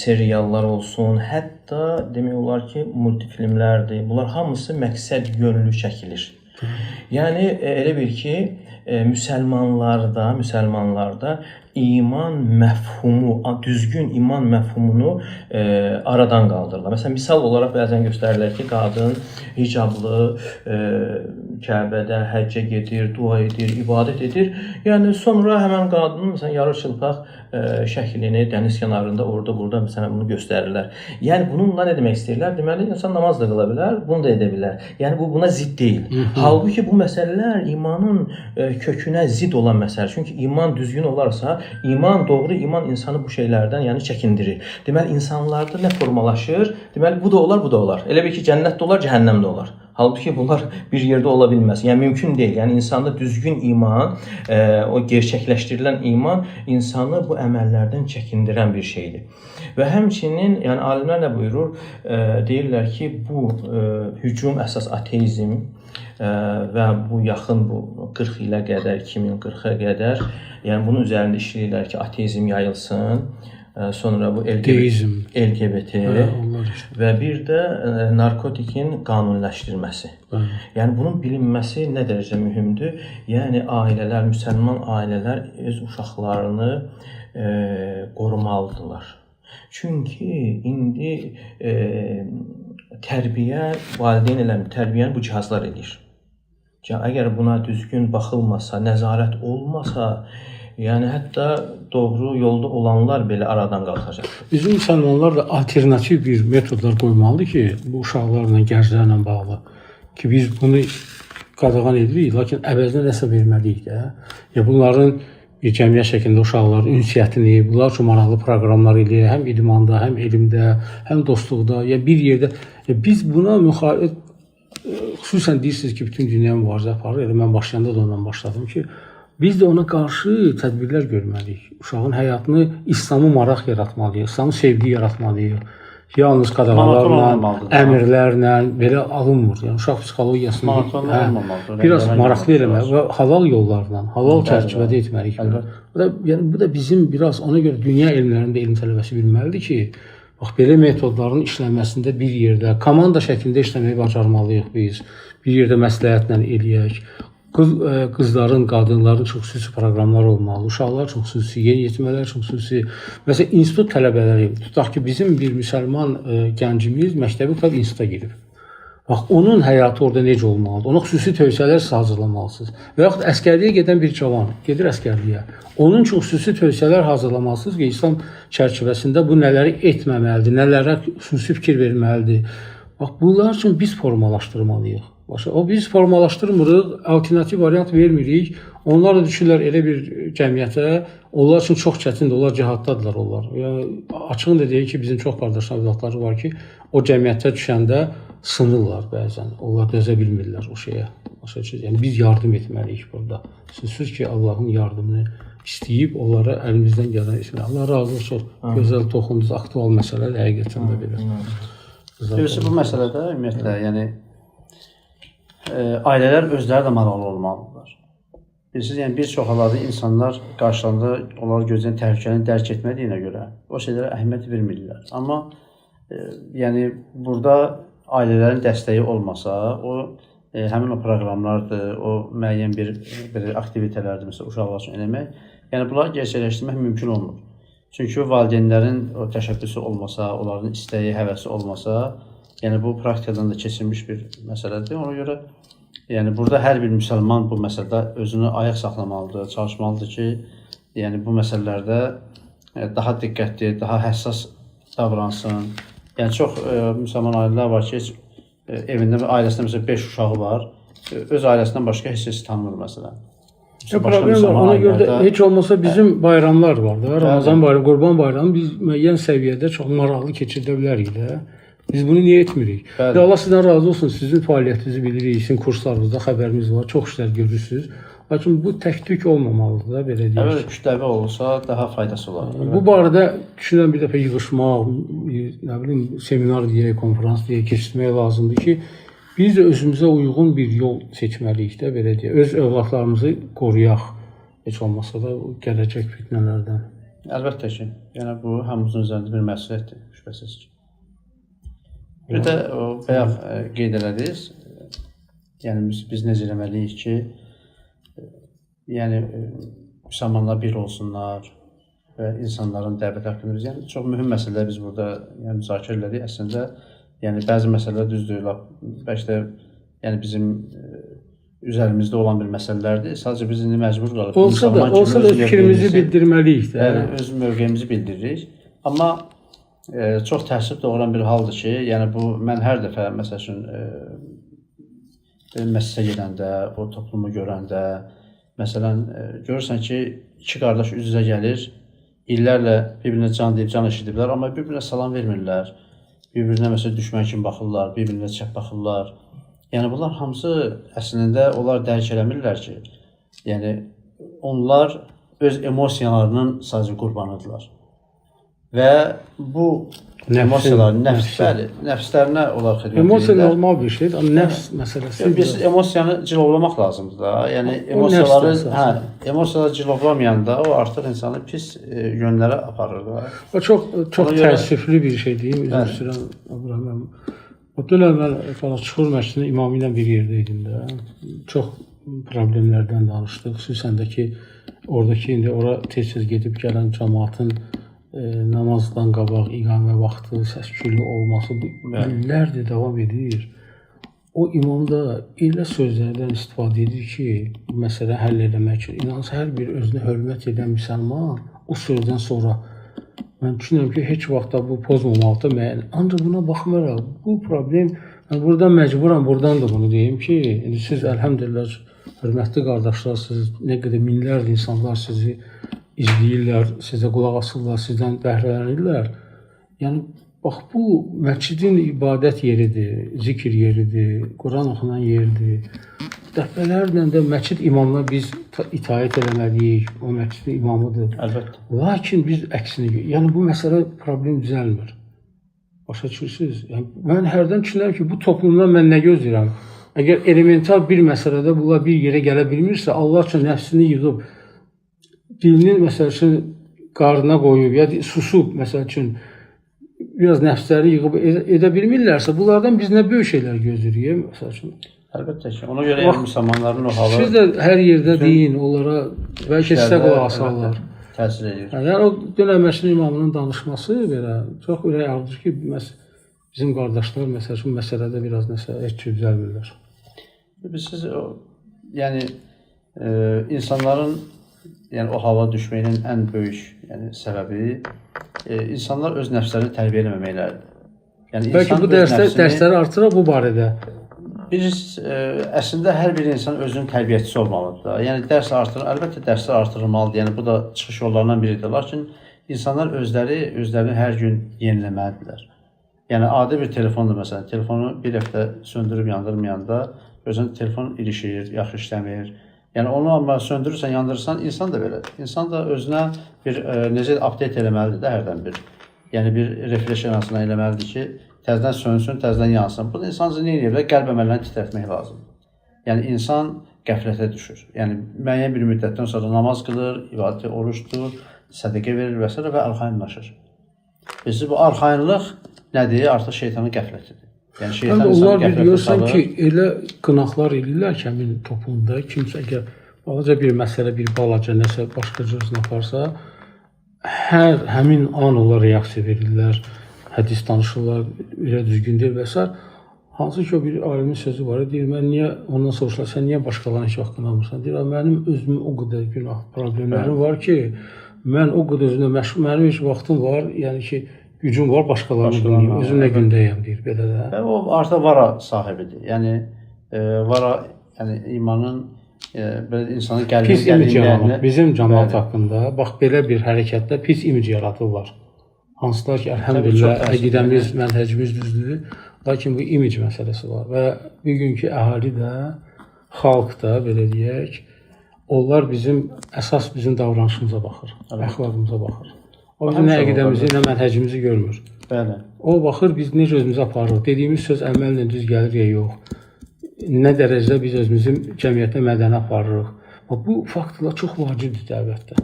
seriallar olsun, hətta demək olar ki, multifilmlərdir. Bunlar hamısı məqsəd yönlü çəkilir. Yəni elə bil ki, müsəlmanlarda iman məfhumu, düzgün iman məfhumunu aradan qaldırırlar. Məsələn, misal olaraq bəzən göstərirlər ki, qadın hicablı Kəbədə həccə gedir, dua edir, ibadət edir. Yəni sonra həmən qadının məsələn yarıçılpaq şəklini dəniz kənarında orada-burada məsələn bunu göstərirlər. Yəni bununla nə demək istəyirlər? Deməli insan namaz da qıla bilər, bunu da edə bilər. Yəni bu buna zidd deyil. Halbuki bu məsələlər imanın kökünə zidd olan məsələdir. Çünki iman düzgün olarsa, doğru iman insanı bu şeylərdən yəni çəkindirir. Deməli insanlarda nə formalaşır? Deməli bu da olar, bu da olar. Elə bil ki cənnət də olar, cəhənnəm də olar. Halbuki bunlar bir yerdə ola bilməz. Yəni mümkün deyil. Yəni insanda düzgün iman, o gerçəkləşdirilən iman insanı bu əməllərdən çəkindirən bir şeydir. Və həmçinin yəni alimlər nə buyurur? Deyirlər ki, bu hücum əsas ateizm və bu yaxın bu 40 ilə qədər, 2040-a qədər, yəni bunun üzərində işləyirlər ki, ateizm yayılsın. Sonra bu LGBT və bir də narkotikin qanuniləşdirilməsi. Yəni bunun bilinməsi nə dərəcə mühümdür? Yəni ailələr, müsəlman ailələr öz uşaqlarını qorumalıdırlar. Çünki indi tərbiyə valideyn eləmir, tərbiyəni bu cihazlar edir. Əgər buna düzgün baxılmasa, nəzarət olmasa, yəni hətta doğru yolda olanlar belə aradan qalxacaq. Bizim müsəlmanlar da alternativ bir metodlar qoymalıdır ki, bu uşaqlarla, gənclərlə bağlı ki, biz bunu qadağan edirik, lakin əvəzinə nəsə verməliyik də. Bunların bir cəmiyyət şəklində uşaqların ünsiyyətini, bunlar üçün maraqlı proqramlar eləyir, həm idmanda, həm elmdə, həm dostluqda, bir yerdə. Biz buna müxalif, xüsusən deyirsiniz ki, bütün dünya mübarizə aparır, mən başlayanda da ondan başladım ki, biz də ona qarşı tədbirlər görməliyik. Uşağın həyatını, İslamı maraq yaratmalıyıq, İslamı sevgi yaratmalıyıq. Yalnız qadağalarla, əmrlərlə belə alınmır. Yəni uşaq psixologiyasını biraz maraqlı eləmək və halal yollarla, halal çərçivədə etməliyik. Bu da bizim biraz ona görə dünya elmlərində elm tələbəsi bilməlidir ki, belə metodların işlənməsində bir yerdə, komanda şəklində işləməyi bacarmalıyıq biz. Bir yerdə məsləhətlə eləyək. Qızların, qadınların çox xüsusi proqramlar olmalı, uşaqlar çox xüsusi, yeniyetmələr çox xüsusi. Məsələn, institut tələbələri, tutaq ki, bizim bir müsəlman gəncimiz məktəbi qurtarıb instituta gedib. Bax, onun həyatı orada necə olmalıdır? Ona xüsusi tövsiyələr hazırlamalısınız. Və yaxud əskərliyə gedən bir cavan gedir əskərliyə. Onun üçün xüsusi tövsiyələr hazırlamalısınız ki, İslam çərçivəsində bu nələri etməməlidir, nələrə xüsusi fikir verməlidir. Bax, bunlar üçün biz formalaşdırmalıyıq. Biz formalaşdırmırıq, alternativ variant vermirik. Onlar da düşürlər elə bir cəmiyyətə, onlar üçün çox çətindir, onlar cihaddadılar onlar. Açığın da deyək ki, bizim çox qardaşlarımız var ki, o cəmiyyətə düşəndə sınırlar bəzən. Onlar dözə bilmirlər o şeyə. Yəni biz yardım etməliyik burada. Sözsüz ki, Allahın yardımını istəyib onlara əlimizdən gələn etmək. Allah razı olsun. Gözəl toxundunuz, aktual məsələlər həqiqətən də belə. Görürsünüz, bu məsələdə ümumiyyətlə, yəni ailələr özləri də maraqlı olmalıdırlar. Bilirsiniz, yəni bir çox hallarda insanlar qarşılarında onları gözləyən təhlükəni dərk etmədiyinə görə o şeylərə əhəmiyyət vermirlər. Amma yəni burada ailələrin dəstəyi olmasa, o həmin o proqramlardır, o müəyyən bir aktivitelərdir, məsələn, uşaqlar üçün eləmək, yəni bunları gerçəkləşdirmək mümkün olmur. Çünki valideynlərin o təşəbbüsü olmasa, onların istəyi, həvəsi olmasa, yəni bu praktikadan da keçirilmiş bir məsələdir. Ona görə yəni burada hər bir müsəlman bu məsələdə özünü ayaq saxlamalıdır, çalışmalıdır ki, yəni bu məsələlərdə daha diqqətli, daha həssas davransın. Yəni çox müsəlman ailələr var ki, evində və ailəsində məsələn 5 uşağı var, öz ailəsindən başqa heç kəsi tanımır məsələn. Problem var. Ona görə də heç olmasa bizim bayramlar var da. Ramazan bayramı, Qurban bayramı biz müəyyən səviyyədə çox maraqlı keçirdə bilərik də. Biz bunu niyə etmirik? Və Allah sizdən razı olsun. Sizin fəaliyyətinizi bilirik, sizin kurslarınızda xəbərimiz var, çox işlər görürsünüz. Lakin bu tək-tük olmamalıdır da, belə deyək. Evet, kütləvi olsa daha faydası olar. Bu barədə düşünürəm bir dəfə yığışmaq, nə bilim, seminar deyək, konferans deyək, keçirmək lazımdır ki, biz də özümüzə uyğun bir yol seçməliyik də, belə deyək. Öz övladlarımızı qoruyaq, heç olmasa da gələcək fitnələrdən. Əlbəttə ki, yəni bu hamımızın üzərində bir məsuliyyətdir, şübhəsiz ki. Bir də bayaq qeyd elədiniz, yəni biz necə eləməliyik ki, yəni müsəlmanlar bir olsunlar və insanların dəvət haqqında, yəni çox mühüm məsələlər biz burada müzakirə elədik. Əslində, yəni bəzi məsələlər düzdür, bəlkə də yəni bizim üzərimizdə olan bir məsələlərdir. Sadəcə biz indi məcbur qalıb. Olsa da fikrimizi bildirməliyik də. Yəni öz mövqeyimizi bildiririk. Amma çox təəssüf doğuran bir haldır ki, yəni bu mən hər dəfə məsəl üçün məscidə gedəndə, o toplumu görəndə, məsələn görürsən ki, iki qardaş üz-üzə gəlir, illərlə bir-birinə can deyib can eşidiblər, amma bir-birinə salam vermirlər, bir-birinə məsələn düşmən kimi baxırlar, bir-birinə çəp baxırlar. Yəni bunlar hamısı əslində onlar dərk eləmirlər ki, yəni onlar öz emosiyalarının sadəcə qurbanıdırlar. Və bu emosiyalar, nəfslərinə onlar xidmət edirlər. Emosiya normal bir şeydir, amma nəfs məsələsi... Biz emosiyanı cilovlamaq lazımdır da. Yəni emosiyaları cilovlamayanda o artıq insanı pis yönlərə aparır da. O çox təəssüflü bir şey deyim, üzr istəyirəm Əbrahim. O dönəm mən Çıxır məscidində imamı ilə bir yerdə idim də. Çox problemlərdən danışdıq. Xüsusən də ki, oradakı indi ora tez-tez gedib gələn cəmaatın namazdan qabaq, iqamə vaxtı, səs-küylü olması illərdir davam edir. O imam da elə sözlərdən istifadə edir ki, bu məsələ həll eləmək üçün. İnanın, hər bir özünə hörmət edən müsəlman o sözdən sonra mən düşünürəm ki, heç vaxt da bu pozmamalıdır müəyyən. Ancaq buna baxmayaraq, bu problem, mən buradan məcburam, buradan da bunu deyim ki, siz əlhəmdülillah, hörmətli qardaşlar, siz nə qədər minlərlə insanlar sizi izləyirlər, sizə qulaq asırlar, sizdən bəhrələnirlər. Yəni, bax, bu məscidin ibadət yeridir, zikr yeridir, Quran oxunan yeridir. Dəfələrlə də məscid imamına biz itaət eləməliyik, o məscidin imamıdır. Əlbəttə. Lakin biz əksini, yəni bu məsələ problem düzəlmir. Başa düşürsünüz? Yəni, mən hərdən düşünürəm ki, bu toplumdan mən nə gözləyirəm? Əgər elemental bir məsələdə bunlar bir yerə gələ bilmirsə, Allah üçün nəfsini yığıb, dilini məsəl üçün qarına qoyub, ya susub məsəl üçün biraz nəfsləri yığıb edə bilmirlərsə, bunlardan biz nə böyük şeylər gözləyirik, məsəl üçün. Əlbəttə ki, ona görə yəni müsəlmanların o halı... Siz də hər yerdə deyin, onlara bəlkə sizə qulaq asarlar. Təsir edir. Yəni o dönəm məscidin imamının danışması belə çox ürək ağrıdır ki, bizim qardaşlar məsəl üçün məsələdə biraz nəsə heç düzəlmirlər. Siz yəni insanların yəni o hala düşməyinin ən böyük səbəbi insanlar öz nəfslərini tərbiyə eləməməkləridir. Yəni bəlkə bu dərsləri artıraq bu barədə. Əslində hər bir insan özünün tərbiyəçisi olmalıdır. Yəni dərs artırır, əlbəttə dərslər artırılmalıdır. Yəni bu da çıxış yollarından biridir. Lakin insanlar özlərini hər gün yeniləməlidirlər. Yəni adi bir telefondur məsələn. Telefonu bir həftə söndürüb yandırmayanda özün telefon ilişir, yaxşı işləmir. Yəni onu amma söndürürsən, yandırırsan, insan da belədir. İnsan da özünə bir necə update eləməlidir də hərdən bir. Yəni bir refresh eləməsini eləməlidir ki, təzədən sönsün, təzədən yansın. Bu da insan üçün nə edir? Qəlb əməllərini titrətmək lazımdır. Yəni insan qəflətə düşür. Yəni müəyyən bir müddətdən sonra namaz qılır, ibadət, oruç tutur, sədaqə verir və s. və arxayınlaşır. Bizi bu arxayınlıq nədir? Artıq şeytanın qəflətidir. Yəni şeytan onlar biliyorsan ki, elə qınaqlar eləyirlər ki, həmin toplumda kimsə əgər balaca bir məsələ, bir balaca nəsə başqa cürsünə aparsa, həmin an onlar reaksiya verirlər, hədis danışırlar, elə düzgün deyil və s. Hansı ki, o bir alimin sözü var, deyir, mən niyə, ondan soruşlar, sən niyə başqalarını heç vaxt qınamırsan? Deyir, mənim özümün o qədər günah problemlərim var ki, mən o qədər özümdə məşğul, mənim heç vaxtım var, yəni ki, gücüm var, başqalarını qınayım, özümlə gündəyəm, deyir, belə də. O artıq vara sahibidir. Yəni, vara, yəni imanın, belə insanın pis imic yaranır. Bizim cəmaat haqqında, bax, belə bir hərəkətdə pis imic yaradırlar. Hansılar ki, əlhəmdülillah, əqidəmiz, mənhəcimiz düzdür. Lakin bu imic məsələsi var və bugünkü əhali də, xalq da, belə deyək, onlar əsas bizim davranışımıza baxır, əxlaqımıza baxır. O bizim nə əqidəmizi, nə mənhəcimizi görmür. O baxır, biz necə özümüzü aparırıq, dediyimiz söz əməllə düz gəlir ya yox, nə dərəcədə biz özümüzü cəmiyyətdə mədəni aparırıq. Bu faktlar çox vacibdir dəvətdə.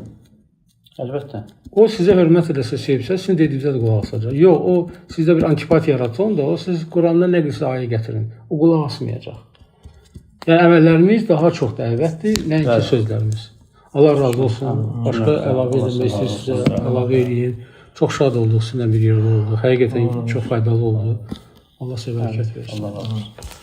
Əlbəttə. O sizə hörmət edəsə, sevsə, sizin dediyinizə də qulaq asacaq. Yox, o sizdə bir antipatiya yaratsa, da o siz Qurandan nə qilsə ayə gətirin. O qulaq asmayacaq. Yəni, əməllərimiz daha çox dəvətdir, nəinki sözlərimiz. Allah razı olsun. Başqa əlavə edilmək istəyirsinizsə, əlavə edin. Çox şad olduq, sizinlə bir yerdə olduq. Həqiqətən çox faydalı oldu. Allah sizə bərəkət versin. Allah razı olsun.